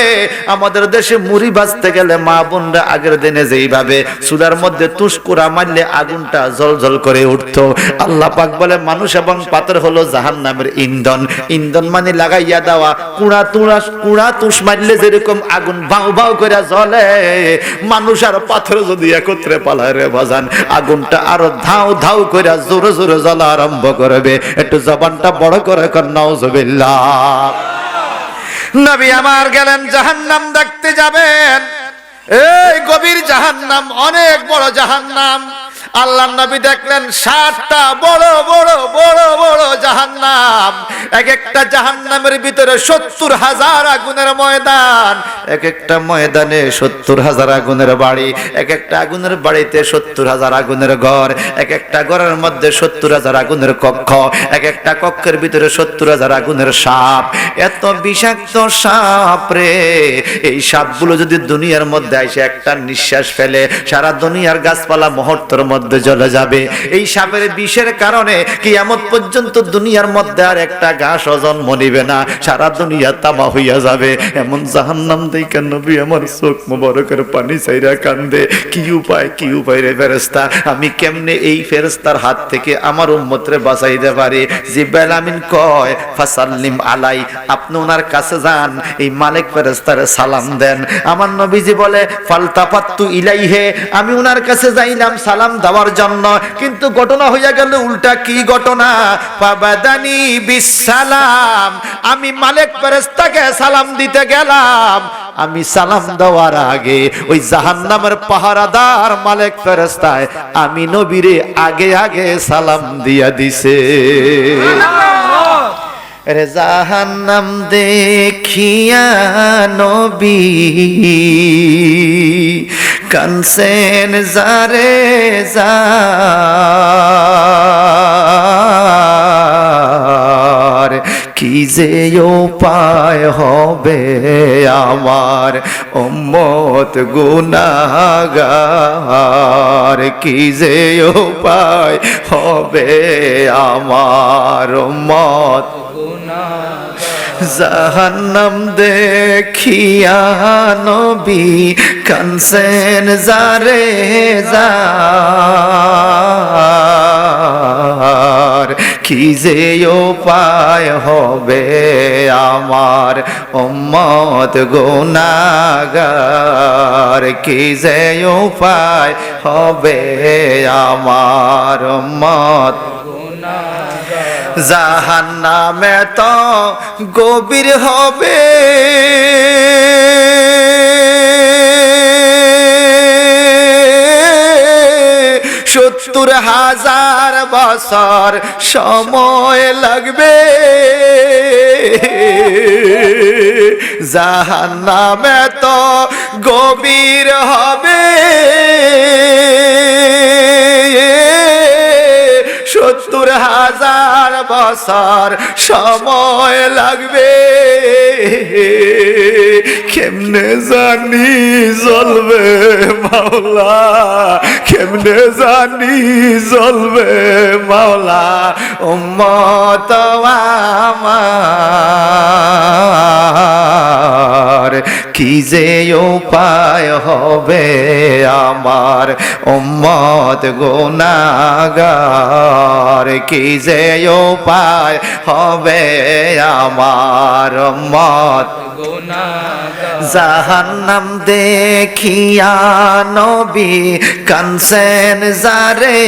আমাদের দেশে মুড়ি বাজতে গেলে মা বোনরা আগের দিনে যেইভাবে চুলার মধ্যে তুষকুরা মারলে আগুনটা জলজল করে উঠতো, আল্লাহ পাক বলে মানুষ এবং পাথর হলো জাহান্নামের ইন্ধন। ইন্ধন মানে লাগাইয়া দেওয়া, কুড়া তুষ মারলে যেরকম আগুন ভাউ ভাউ করে জ্বলে, মানুষ আর পাথর যদি একত্রে পালায় রে বাজান, আগুনটা আরো ধাউ ধাউ করে জোরে জোরে জ্বলা আরম্ভ করবে। একটু জবানটা বড় করে কর নাউজুবিল্লাহ। নবী আমার গেলেন জাহান্নাম দেখতে যাবেন, এই গভীর জাহান্নাম, অনেক বড় জাহান্নাম। আল্লাহ নবী দেখলেন 60টা বড় বড় বড় বড় জাহান্নাম, এক একটা জাহান্নামের ভিতরে 70,000 আগুনের ময়দান, এক একটা ময়দানে 70,000 আগুনের বাড়ি, এক একটা আগুনের বাড়িতে 70,000 আগুনের ঘর, এক একটা ঘরের মধ্যে 70,000 আগুনের কক্ষ, এক একটা কক্ষের ভিতরে 70,000 আগুনের সাপ। এত বিষাক্ত সাপ রে, এই সাপগুলো যদি দুনিয়ার মধ্যে এসে একটা নিঃশ্বাস ফেলে, সারা দুনিয়ার গাছপালা মুহূর্তের মধ্যে জ্বলে যাবে। এই সাপের বিষের কারণে কিয়ামত পর্যন্ত দুনিয়ার মধ্যে আর একটা ঘাস জন্ম নিবে না, সারা দুনিয়া তামা হইয়া যাবে। এমন জাহান্নাম দেখে নবী আমার চোখ মোবারকের পানি চাইরা কান্দে। কি উপায় রে ফেরেশতা, আমি কেমনে এই ফেরেশতার হাত থেকে আমার উম্মতরে বাঁচাইতে পারি? জিবরাইল আমিন কয়, ফাসাল্লিম আলাই, আপনি ওনার কাছে যান, এই মালিক ফেরেশতারে সালাম দেন। আমার নবীজি বলে, ফালতাফাত্তু ইলাইহি, আমি ওনার কাছে যাইলাম সালাম দেওয়ার জন্য, কিন্তু ঘটনা হইয়া গেল উল্টা। কি ঘটনা? ফাবাদানি বিসসালাম, আমি মালিক ফেরেশতাকে সালাম দিতে গেলাম, আমি সালাম দেওয়ার আগে ওই জাহান্নামের পাহারাদার মালিক ফেরেশতায় আমি নবীরে আগে আগে সালাম দিয়া দিছে। রে জাহান্নাম দেখিয়া নবী কানসেন জারে যার, কি যে উপায় হবে আমার উম্মত গুনাহগার, কি যে উপায় হবে আমার উম্মত জাহান্নাম দেখিয়া নবী কানসেন জারে যার, কি যে উপায় হবে আমার উম্মত গুনাহগার, কি যে উপায় হবে আমার উম্মত জাহান্নামে তো গভীর হবে 70,000 বছর সময় লাগবে জাহান্নামে তো গভীর হবে 70,000 বছর সময় লাগবে কেমনে জানি জ্বলবে মাওলা কেমনে জানি জ্বলবে মাওলা উম্মত আমার কি যে উপায় হবে আমার উম্মত গুনাহগার কি যে উপায় হবে আমার উম্মত জাহান্নাম দেখিয়া নবী কানছেন জারে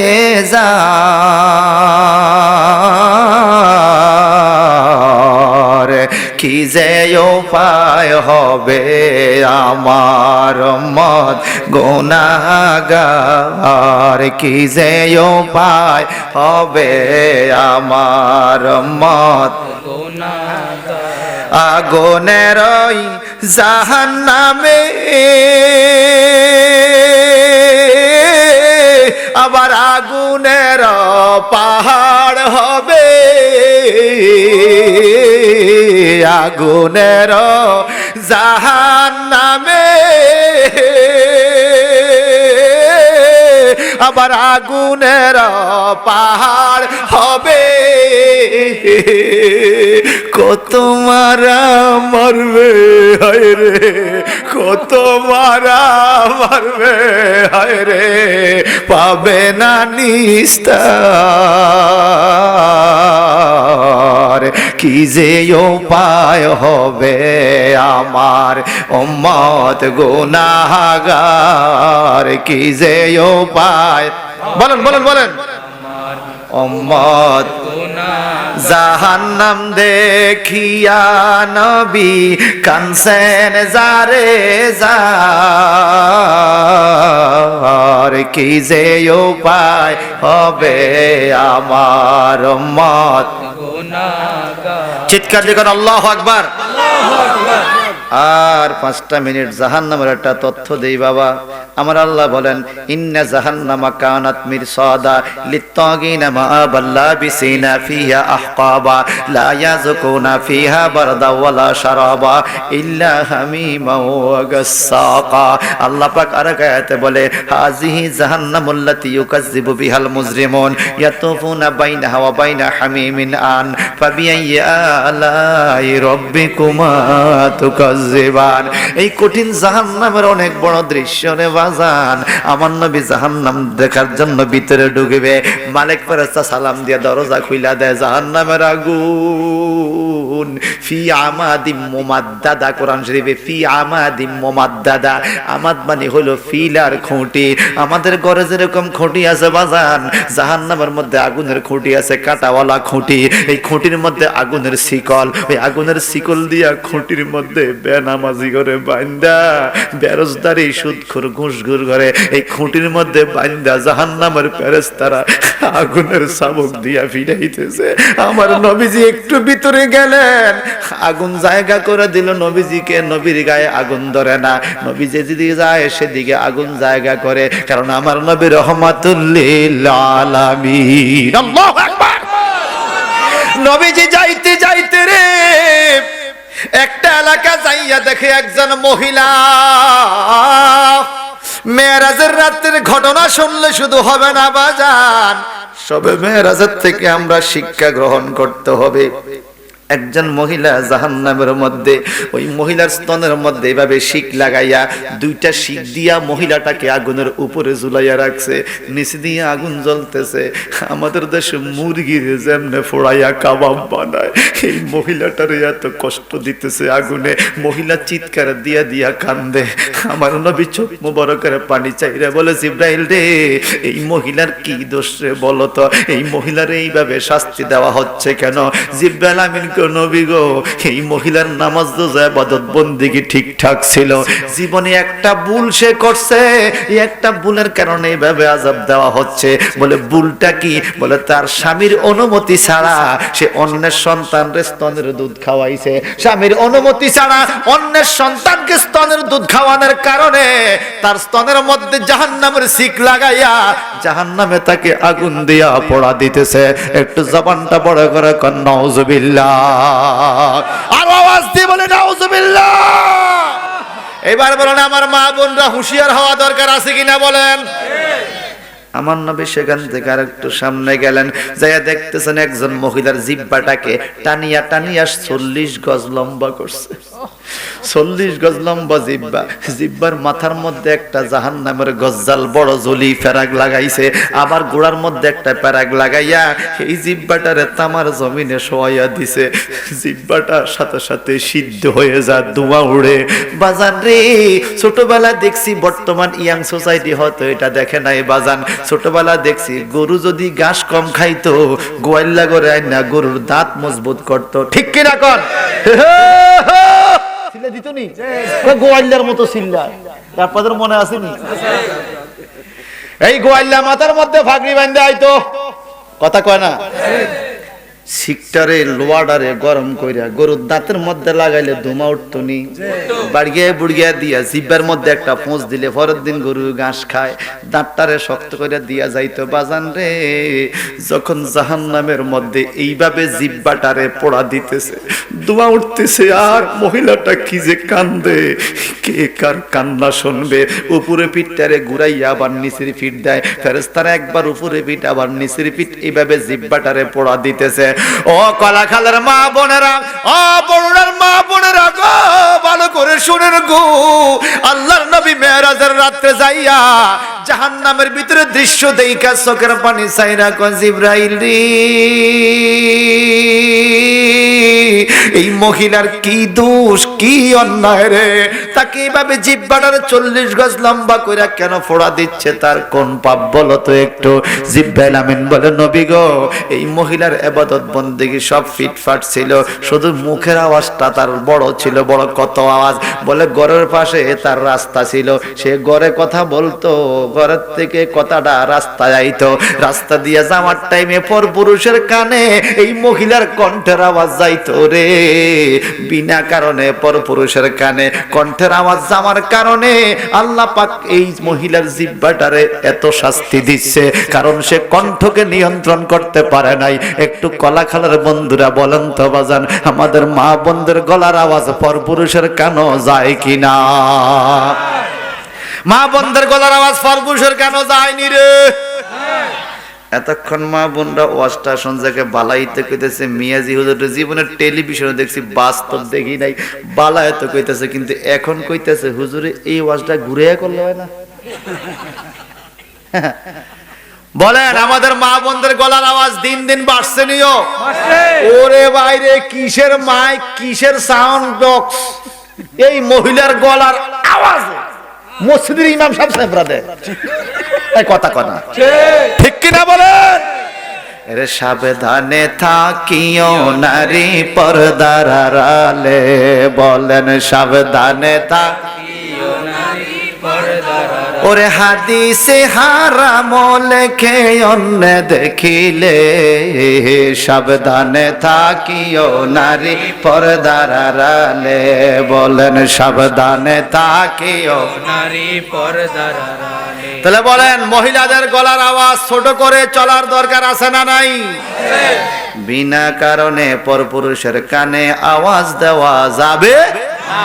জার কি যে উপায় হবে আমার উম্মত গুনাহগার কি যে উপায় হবে আমার উম্মত আগুনের ওই জাহান্নামে আবার আগুনের পাহাড় হবে আগুনের জাহান্নামে আবার আগুনের পাহাড় হবে কত মারা মারবে হায় রে কত মারা মারবে হায় রে পাবে না নিস্তার কি যে উপায় হবে আমার উম্মত গুনাহগার কি যে উপায় বলেন বলেন বলেন উম্মত জাহান্নাম দেখিয়া নবী কানছেন জারে জার কি যে উপায় হবে আমার উম্মত চিৎকার দিয়ে আল্লাহু আকবার আর 5টা মিনিট জাহান্নামের একটা তথ্য দেই বাবা আমার আল্লাহ বলেন ইন্না জাহান্নামা কানাত মিরসাদা লিত্তাগিনা মাআবাল লাবিসিনা ফিহা আহকাবা লা ইয়াযকুনা ফিহা বারদা ওয়ালা শারাবা ইল্লা হামিমা ওয়া গাসসাকা আল্লাহ পাক আরেক আয়াতে বলে হাযিহি জাহান্নামুল্লাতী ইউকাযযিবু বিহাল মুজরিমুন ইয়াতুফুনা বাইনাহা ওয়া বাইনা হামিমিন আন ফাবিআইয়ি আলাই রাব্বিকুমা তুকাজ্জিবান এই কঠিন জাহান্নামের অনেক বড় দৃশ্য রে বাজান আমার নবী জাহান্নাম দেখার জন্য ভিতরে ঢুকবে মালিক ফেরেশতা সালাম দিয়ে দরজা খুইলা দেয় জাহান্নামের আগুন ফি আমাদিম মুমাদ্দাদা কোরআন শরীফে ফি আমাদিম মুমাদ্দাদা আমাদ মানে হলো ফিলার খুঁটি আমাদের ঘরে যেরকম খুঁটি আছে বাজান জাহান্নামের মধ্যে আগুনের খুঁটি আছে কাঁটাওয়ালা খুঁটি এই খুঁটির মধ্যে আগুনের শিকল ওই আগুনের শিকল দিয়া খুঁটির মধ্যে বেনামাজি করে বান্দা বেরোজদারি সুদখোর ঘুষখোর করে এই খুঁটির মধ্যে বান্দা জাহান্নামের ফেরেশতারা আগুনের শাবক দিয়া ফিরাইতেছে আমার নবীজি একটু ভিতরে গেলেন আগুন জায়গা করে দিল নবীজিকে নবীর গায়ে আগুন ধরে না নবী যেদিকে যায় সেদিকে আগুন জায়গা করে কারণ আমার নবী রহমাতুল লিল আলামিন আল্লাহু আকবার নবীজি যাইতে যাইতে রে একটা এলাকা যাইয়া দেখে একজন মহিলা মেরাজের রাতের ঘটনা শুনলে শুধু হবে না বাজান সবে মেরাজের থেকে আমরা শিক্ষা গ্রহণ করতে হবে একজন মহিলা জাহান্নামের মধ্যে ওই মহিলার স্তনের মধ্যে এভাবে শিক লাগাইয়া দুইটা শিক দিয়া মহিলাটাকে আগুনের উপরে ঝুলাইয়া রাখছে নিচে দিয়ে আগুন জ্বলতেছে আমাদের দেশে মুরগির যেমনে ফোড়াইয়া কাবাব বানায় এই মহিলাটার এত কষ্ট দিতেছে আগুনে মহিলা চিৎকার দিয়া দিয়া কান্দে আমার নবী চোখ মুবারকের পানি চাইরা বলে জিব্রাইল রে এই মহিলার কি দোষ রে বলো তো এই মহিলার এইভাবে শাস্তি দেওয়া হচ্ছে কেন জিব্রাইল আমিন গো নবী গো, এই মহিলার নামাজ রোজা ইবাদত বন্দেগী ঠিকঠাক ছিল, জীবনে একটা ভুল সে করছে, এই একটা ভুলের কারণে এইভাবে আযাব দেওয়া হচ্ছে। বলে ভুলটা কি? বলে তার স্বামীর অনুমতি ছাড়া সে অন্যের সন্তানকে স্তনের দুধ খাওয়াইছে। স্বামীর অনুমতি ছাড়া অন্যের সন্তানকে স্তনের দুধ খাওয়ানোর কারণে তার স্তনের মধ্যে জাহান্নামের শিক লাগাইয়া জাহান্নামে তাকে আগুন দিয়া পোড়া দিতেছে। একটু জবানটা বড় করে কন নাউজুবিল্লাহ, আর আওয়াজ দিয়ে বলে নাউজুবিল্লাহ। এবার বলেন আমার মা বোনরা হুঁশিয়ার হওয়া দরকার আছে কিনা বলেন। আমার নবী সেখান থেকে আর একটু সামনে গেলেন, যাইয়া দেখতেছেন একজন মহিলার জিহ্বাটাকে টানিয়া টানিয়া 40 গজ লম্বা করছে। 40 গজ লম্বা জিহ্বা, জিহ্বার মাথার মধ্যে একটা জাহান্নামের গজ্জাল বড় জলি ফেরাক লাগাইছে, আবার গোড়ার মধ্যে একটা প্যারাক লাগাইয়া এই জিহ্বাটারে তামার জমিনে শোয়াইয়া দিছে। জিহ্বাটার সাথে সাথে সিদ্ধ হয়ে যায়, ধোঁয়া উড়ে। বাজান রে, ছোটবেলা দেখছি, বর্তমান ইয়াং সোসাইটি হয়তো এটা দেখে নাই বাজান, ছোটবেলা দেখছি গরু যদি ঘাস কম খাইতো গোয়াল্লা করে আইনা গরুর দাঁত মজবুত করতো, ঠিক কিনা কর? সিল্লা দিত নি গোয়াল্লার মতো সিল্লা, আপনাদের মনে আসেনি? এই গোয়াল্লা মাথার মধ্যে ফাঁকড়ি বাঁধে আইতো, কথা কয় না? শিকটারে লোয়াডারে গরম কইরা গরুর দাঁতের মধ্যে লাগাইলে ধুমা উঠতো নি, বাড়িয়ে বুড়িয়ে দিয়া জিব্বার মধ্যে একটা পোঁচ দিলে পরের দিন গরু ঘাস খায়, দাঁতটারে শক্ত করে দিয়া যাইতো। বাজান রে, যখন জাহান্নামের মধ্যে এইভাবে জিব্বাটারে পোড়া দিতেছে, ধোঁয়া উঠতেছে, আর মহিলাটা কি যে কান্দে, কে কার কান্না শুনবে? উপরে পিঠটারে ঘুরাইয়া আবার নিচের পিঠ দেয়, ফেরেশতারা একবার উপরে পিঠ আবার নিচের পিঠ, এইভাবে জিব্বাটারে পোড়া দিতেছে। ও কলাখালের মা বোনেরা, ও বড়ুরার মা বোনেরা গো, ভালো করে শুনেন গো, আল্লাহর নবী মেরাজের রাতে যাইয়া জাহান্নামের ভিতরে দৃশ্য দেইখা চোখের পানি ছাইরা কয়, জিবরাইল রে, এই মহিলার কি দোষ, কি অন্যায় রে, তাকে এইভাবে জিহ্বাটারে 40 গজ লম্বা কইরা কেন ফোড়া দিচ্ছে? তার কোন পাপ বলো তো একটু? জিব্রাইল আমিন বলে, নবী গো, এই মহিলার ইবাদত বন্দেগী সব ফিটফাট ছিল, শুধু মুখের আওয়াজটা তার বড় ছিল। বড় কত আওয়াজ? বলে ঘরের পাশে তার রাস্তা ছিল, সে ঘরে কথা বলতো, ঘরের থেকে কথাটা রাস্তায় আইতো, রাস্তা দিয়ে যাওয়ার টাইমে পরপুরুষের কানে এই মহিলার কণ্ঠের আওয়াজ যাইতো রে। বিনা কারণে পরপুরুষের কানে কণ্ঠের আওয়াজ যাওয়ার কারণে আল্লাহ পাক এই মহিলার জিহ্বাটারে এত শাস্তি দিচ্ছে, কারণ সে কণ্ঠকে নিয়ন্ত্রণ করতে পারে নাই। একটু কলাখালের বন্ধুরা বলেন তো বাজান, আমাদের মা বোনদের গলার আওয়াজ পরপুরুষের কানও যায় কিনা? মা বোনদের গলার আওয়াজ পরপুরুষের কানও যায়নি রে। এতক্ষণ মা বোনরা ওয়াজটা সঞ্জাকে বালাইতে কইতেছে, মিয়াজি হুজুরের জীবনের টেলিভিশনে দেখছি, বাস্তব দেখি নাই, বালাইতে কইতেছে, কিন্তু এখন কইতেছে হুজুরে এই ওয়াজটা ঘুরে করলে হয় না? বলেন, আমাদের মা বোনদের গলার আওয়াজ দিন দিন বাড়ছে নিও। ওরে বাইরে, কিসের মাইক, কিসের সাউন্ড বক্স, এই মহিলার গলার আওয়াজ মসজিদের ইমাম সাহেব সাহেবরা দেয়, কথা কনা ঠিক কিনা বলেন? এরে সাবধানে থাকিও নারী পর্দার আড়ালে, বলেন সাবধানে থাকিও নারী পর্দার আড়ালে, ওরে হাদিসে হারাম লেখে অন্য দেখিলে, সাবধানে থাকিও নারী পর্দার আড়ালে, বলেন সাবধানে থাকিও নারী পর্দার আড়ালে। তাহলে বলেন, মহিলাদের গলার আওয়াজ ছোট করে চলার দরকার আছে না নাই? বিনা কারণে পরপুরুষের কানে আওয়াজ দেওয়া যাবে না,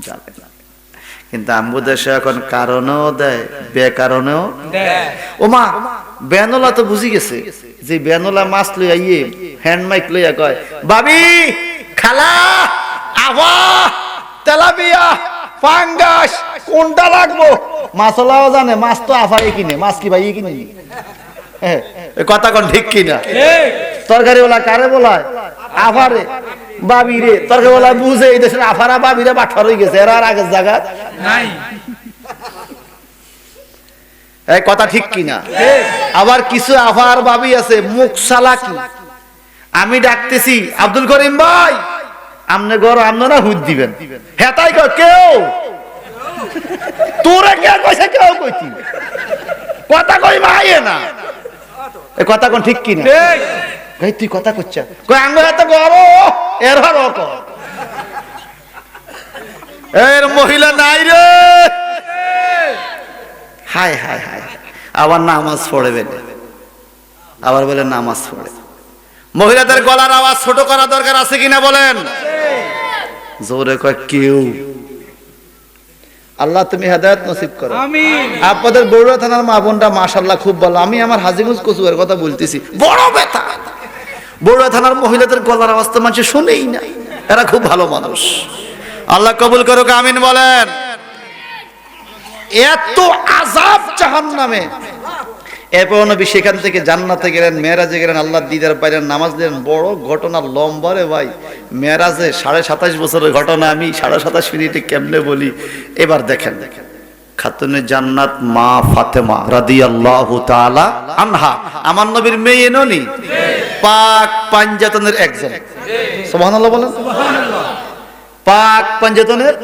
যাবে না। কিন্তু আমগো দেশে এখন কারণেও দেয়, বেকারণেও দেয়। ও মা, বেনলা তো বুঝি গেছে যে বেনলা মাছ লইয়া ইয়ে হ্যান্ড মাইক লইয়া কয়, ভাবি, খালা, আভা, তেলাপিয়া, পাঙ্গাস কোনটা লাগবো? মাছলাও জানে, মাছ তো আফাই কিনে, মাছ কি ভাই কিনে? কথা কোন ঠিক কিনা? তরকারি বলা কারে বলায়? আফারে, বাবি রে। তরকারি বলা বুঝে এই দেশের আফারা বাবিরা বাঠার হয়ে গেছে, এরা আর আগের জায়গা নাই। কথা ঠিক কিনা? আবার কিছু আফার বাবি আছে মুখ চালাকি, আমি ডাকতেছি আব্দুল করিম ভাই, আমনে ঘর আপনারা হুদ দিবেন। হ্যাঁ তাই কয় কেউ তোরা কে কইছে, কেউ কইতি কথা কই মাইয়ে না, এই কথা কোন ঠিক কি না? কই তুই কথা কইছ, কই আঙ্গ এত গরো এর হর কর, এর মহিলা নাই রে। হায় হায় হায়, আবার নামাজ পড়বে, আবার বলে নামাজ পড়ে। মহিলাদের গলার আওয়াজ ছোট করা দরকার আছে কিনা বলেন? জোরে কয় কেউ। আল্লাহ তুমি হেদায়েত নসিব করো, আমিন। আপনাদের বড়ুয়া থানার মা বোনটা মাশাআল্লাহ খুব ভালো। আমি আমার হাজীগঞ্জ কচুয়ার কথা বলতেছি, বড় ব্যথা। বড়ুয়া থানার মহিলাদের গলার আওয়াজ তো মানুষ শুনেই না, এরা খুব ভালো মানুষ। আল্লাহ কবুল করুক, আমিন বলেন। এত আযাব জাহান্নামে, এরপর নবী সেখান থেকে জান্নাতে গেলেন, মেরাজে গেলেন, আল্লাহর দিদার পাইলেন, নামাজ দিলেন। বড় ঘটনা, লম্বা রে ভাই। মেরাজে 27.5 বছরের ঘটনা, আমি 27.5 মিনিটে কেমনে বলি। এবার দেখেন, খাতুনে জান্নাত মা ফাতেমা রাদিয়াল্লাহু তাআলা আনহা, আমার নবীর মেয়ে ননি, পাক পাঞ্জাতনের একজন। সুবহানাল্লাহ বলেন। পাক পাঞ্জাতনের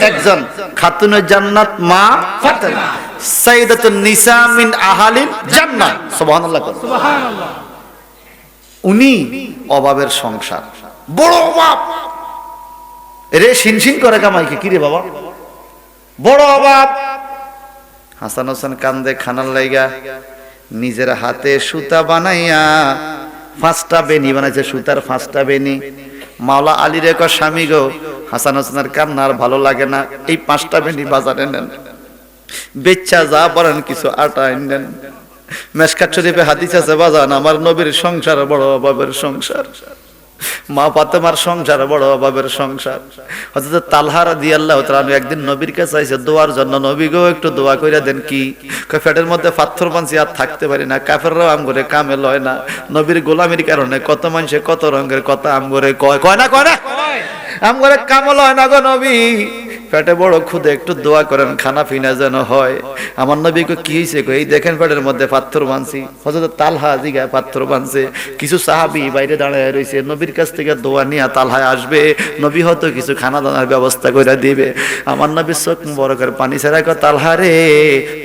একজন, খাতুনে জান্নাত মা ফাতেমা, সাইয়্যিদাতুন নিসা মিন আহালিল জান্নাহ। সুবহানাল্লাহ বলেন। সুবহানাল্লাহ। উনি অভাবের সংসার, বড় অভাব রে, শিনশিন করে কামাইকে, কি রে বাবা বড় অভাব। হাসান হোসেন কান্দে খানার লাইগা, নিজের হাতে সুতা বানাইয়া 5টা বেনি বানাইছে, সুতার 5টা বেনি। মাওলা আলী রে কয় স্বামী গো, হাসান হোসেনের কান্না আর ভালো লাগে না, এই 5টা বেনি বাজারে নেন, বেচ্চা যা বলেন কিছু আটা নেন। মেশকাত শরীফে হাদিস আছে, বাজান আমার নবীর সংসার বড় অভাবের সংসার, মা ফাতেমার সংসার বড় অভাবের সংসার। হযরত তালহা রাদিয়াল্লাহু তাআলা একদিন নবীর কাছে আইছে দোয়ার জন্য, নবী গো একটু দোয়া কইরা দেন। কি কয়, পেটের মধ্যে পাথর বানছি আর থাকতে পারি না, কাফেররাও আম করে কামে লয় না, নবীর গোলামির কারণে কত মানুষে কত রঙের কথা আম করে কয়, কয় না কয় না, আম করে কামে লয় না গো নবী, পেটে বড় ক্ষুধা, একটু দোয়া করেন খানা পিনা যেন হয়। আমার নবী কো কি হইছে, কই এই দেখেন পেটের মধ্যে পাথর বানছি। হযরত তালহা জিগায় পাথর বানছে, কিছু সাহাবী বাইরে দাঁড়ায় রইছে, নবীর কাছ থেকে দোয়া নিয়ে তালহা আসবে, নবী হয়তো কিছু খানা দানার ব্যবস্থা করে দিবে। আমার নবী চোখ বড়কার পানি ছেড়া কয়, তালহা রে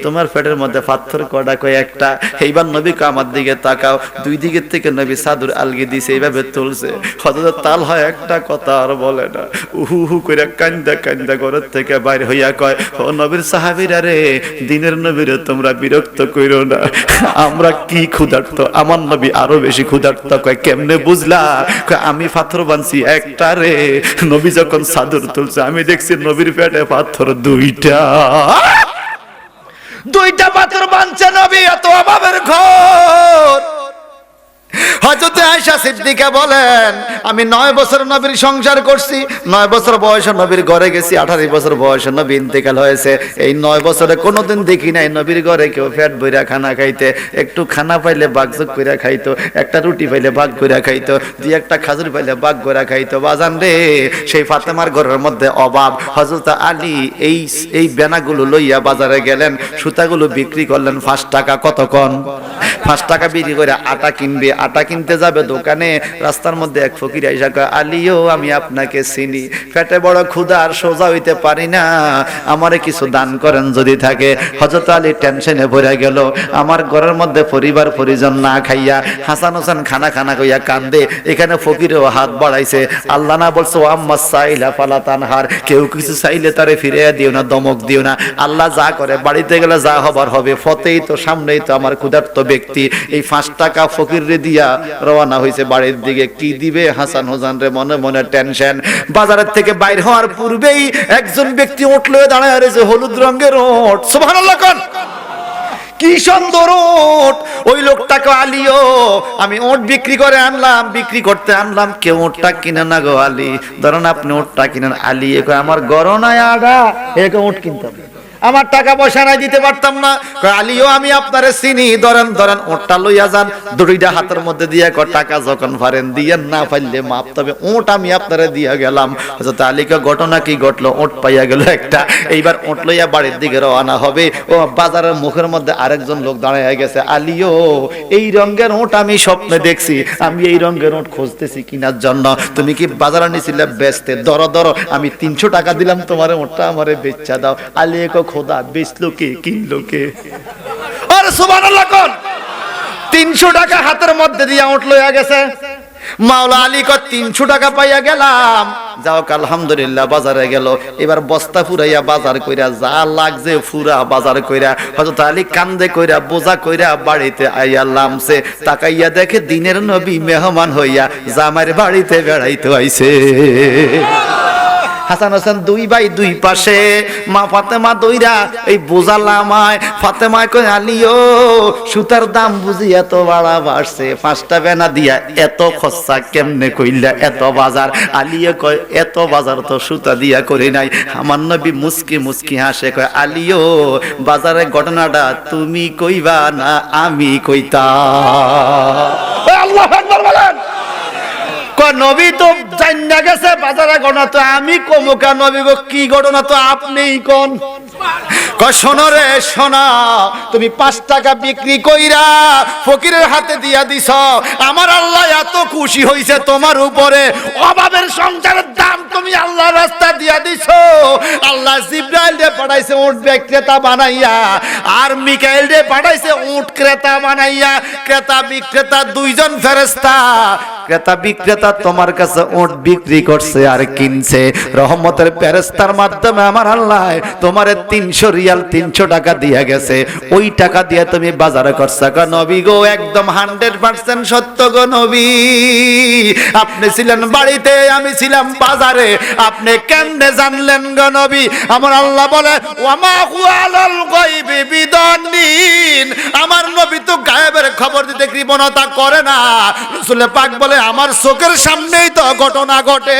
তোমার পেটের মধ্যে পাথর কয়টা, কয় একটা। এইবার নবী কয় আমার দিকে তাকাও, দুই দিকের থেকে নবী চাদর আলগি দিছে, এইভাবে তুলছে। হযরত তালহা একটা কথা আর বলে না, উহু হু করে কান্দা কান্দা ঘরের থেকে বাইর হইয়া কয়, ও নবীর সাহাবীরা রে, দিনের নবীরে তোমরা বিরক্ত কইরো না, আমরা কি ক্ষুধার্ত। আমার নবী আরো বেশি ক্ষুধার্ত। কয় কেমনে বুঝলা? কয় আমি পাথর বানছি একটা রে। নবী যখন চাদর তুলছে আমি দেখছি নবীর পেটে পাথর দুইটা পাথর বানছে নবী, এত অভাবের ঘর। হযরত আয়েশা সিদ্দিকা বলেন, আমি 9 বছর নবীর সংসার করছি, 9 বছর বয়সে নবীর ঘরে গেছি, 18 বছর বয়সে নবী ইন্তেকাল হয়েছে। এই 9 বছরে কোনোদিন দেখি নাই নবীর ঘরে কেউ পেট ভইরা খানা খাইতে। একটু খানা পাইলে ভাগযোগ কইরা খাইতো, একটা রুটি পাইলে ভাগ কইরা খাইতো, দুই একটা খাজুর পাইলে ভাগ কইরা খাইতো। বাজান রে, সেই ফাতেমার ঘরের মধ্যে অভাব। হযরত আলী এই বেনাগুলো লইয়া বাজারে গেলেন, সুতাগুলো বিক্রি করলেন 5 টাকা। কতক্ষণ? 5 টাকা বিক্রি করে আটা কিনবে। আটা কিনতে যাবে দোকানে, রাস্তার মধ্যে এক ফকির আইসা কয়, আলীও আমি আপনাকে চিনি, পেটে বড় ক্ষুধা আর সোজা হইতে পারি না, আমারে কিছু দান করেন যদি থাকে। হযরত আলী টেনশনে ভরে গেল, আমার ঘরের মধ্যে পরিবার পরিজন না খাইয়া হাসান হোসেন খানা খানা কইয়া কান্দে। এখানে ফকিরও হাত বাড়াইছে। আল্লাহ না বলছো আম্মা সাইলা ফালা তানহার, কেউ কিছু চাইলে তারে ফিরিয়ে দিও না, দমক দিও না। আল্লাহ যা করে বাড়িতে গেলে যা হবার হবে, ফতেই তো সামনেই তো আমার ক্ষুধার্ত ব্যক্তি। এই 5 টাকা ফকির রে দিয়া রওনা হইছে বাড়ির দিকে। কি দিবে হাসান হোসেন রে, মনে মনে টেনশন। বাজারের থেকে বাইর হওয়ার পূর্বেই একজন ব্যক্তি ওট লয়ে দাঁড়ায় রয়েছে, হলুদ রঙের ওট। সুবহানাল্লাহ কোন কি সুন্দর ওট। ওই লোকটাকে, আলীও আমি ওট বিক্রি করে আনলাম, বিক্রি করতে আনলাম, কেউ ওটটা কিনে না গো আলী, ধরেন আপনি ওটটা কিনেন। আলী কয় আমার গরনায় আডা, এরকম ওট কিনতে হবে। আমার টাকা পয়সা নাই দিতে পারতাম না। কয় আলীও আমি আপনারে চিনি, ধরেন ধরেন ওটটা লইয়া যান। দুইটা হাতের মধ্যে দিয়ে কয় টাকা যখন পারেন দিয়েন, না পারলে মাপ, তবে ওট আমি আপনারে দিয়া গেলাম। হযরত আলীকে ঘটনা কি ঘটলো, ওট পাইয়া গেল একটা। এইবার ওট লইয়া বাড়ির দিকে রওনা হবে। ও বাজারের মুখের মধ্যে আরেকজন লোক দাঁড়ায় গেছে। আলীও এই রঙের ওট আমি স্বপ্নে দেখছি, আমি এই রঙের ওট খুঁজতেছি কেনার জন্য। তুমি কি বাজারে নিছিলে বেচতে? ধরো ধরো, আমি 300 টাকা দিলাম তোমার ওটটা আমারে বেচা দাও। আলী কো খোদা, বেচলো কে, কিনলো কে? আরে সুবহানাল্লাহ কোন 300 টাকা হাতের মধ্যে দিয়া ওট লইয়া গেছে। মাওলা আলী কয় 300 টাকা পাইয়া গেলাম, যাও আলহামদুলিল্লাহ। বাজারে গেল, এবার বস্তা ফুরাইয়া বাজার কইরা যা লাগছে ফুরা বাজার কইরা হযরত আলী কান্দে কইরা বোঝা কইরা বাড়িতে আইয়া লামছে। তাকাইয়া দেখে দিনের নবী মেহমান হইয়া জামাইর বাড়িতে বেড়াইতে আইছে। হাসান হোসেন দুই ভাই দুই পাশে, মা ফাতেমা দইরা এই বোঝা লামায়। ফাতেমা কয় আলীও সুতার দাম বুঝি এত বাড়া বাড়ছে, 5টা বেনা দিয়া এত খরচা কেমনে কইলা, এত বাজার? আলীও কয় এত বাজার তো সুতা দিয়া করি নাই। আমার নবী মুস্কি মুস্কি হাসে, কয় আলীও বাজারের ঘটনাটা তুমি কইবা না আমি কইতা? আল্লাহু আকবার বলেন। নবী তো জান্না গেছে বাজারে ঘটনা, তো আমি কমুকা? নবী গো কি ঘটনা তো আপনিই কোন। শোনো রে শোনা, তুমি 5 টাকা বিক্রি কইরা ফকিরের হাতে দিয়া দিছ, আমার আল্লাহ এত খুশি হইছে তোমার উপরে। অভাবের সংসারের দাম তুমি আল্লাহ রাস্তা দিয়া দিছ। আল্লাহ জিবরাইল রে পাঠাইছে উট বিক্রেতা বানাইয়া, আর মিকাইল রে পাঠাইছে উট ক্রেতা বানাইয়া। ক্রেতা বিক্রেতা দুইজন ফেরেশতা। ক্রেতা বিক্রেতা তোমার কাছে উট বিক্রি করছে আর কিনছে। রহমতের ফেরেশতার মাধ্যমে আমার আল্লাহ তোমারে 300 রিয়াল 300 টাকা দিয়া গেছে। ওই টাকা দিয়ে তুমি বাজারে করছো। গো নবী গো একদম 100% সত্য গো নবী। আপনি ছিলেন বাড়িতে, আমি ছিলাম বাজারে, আপনি কেমনে জানলেন গো নবী? আমার আল্লাহ বলে ওয়ামা হুয়ালাল গায়বি বিদানিন, আমার নবী তো গায়েবের খবর দিতে কৃপণতা করে না। রাসূল পাক বলে আমার চোখের সামনেই তো ঘটনা ঘটে।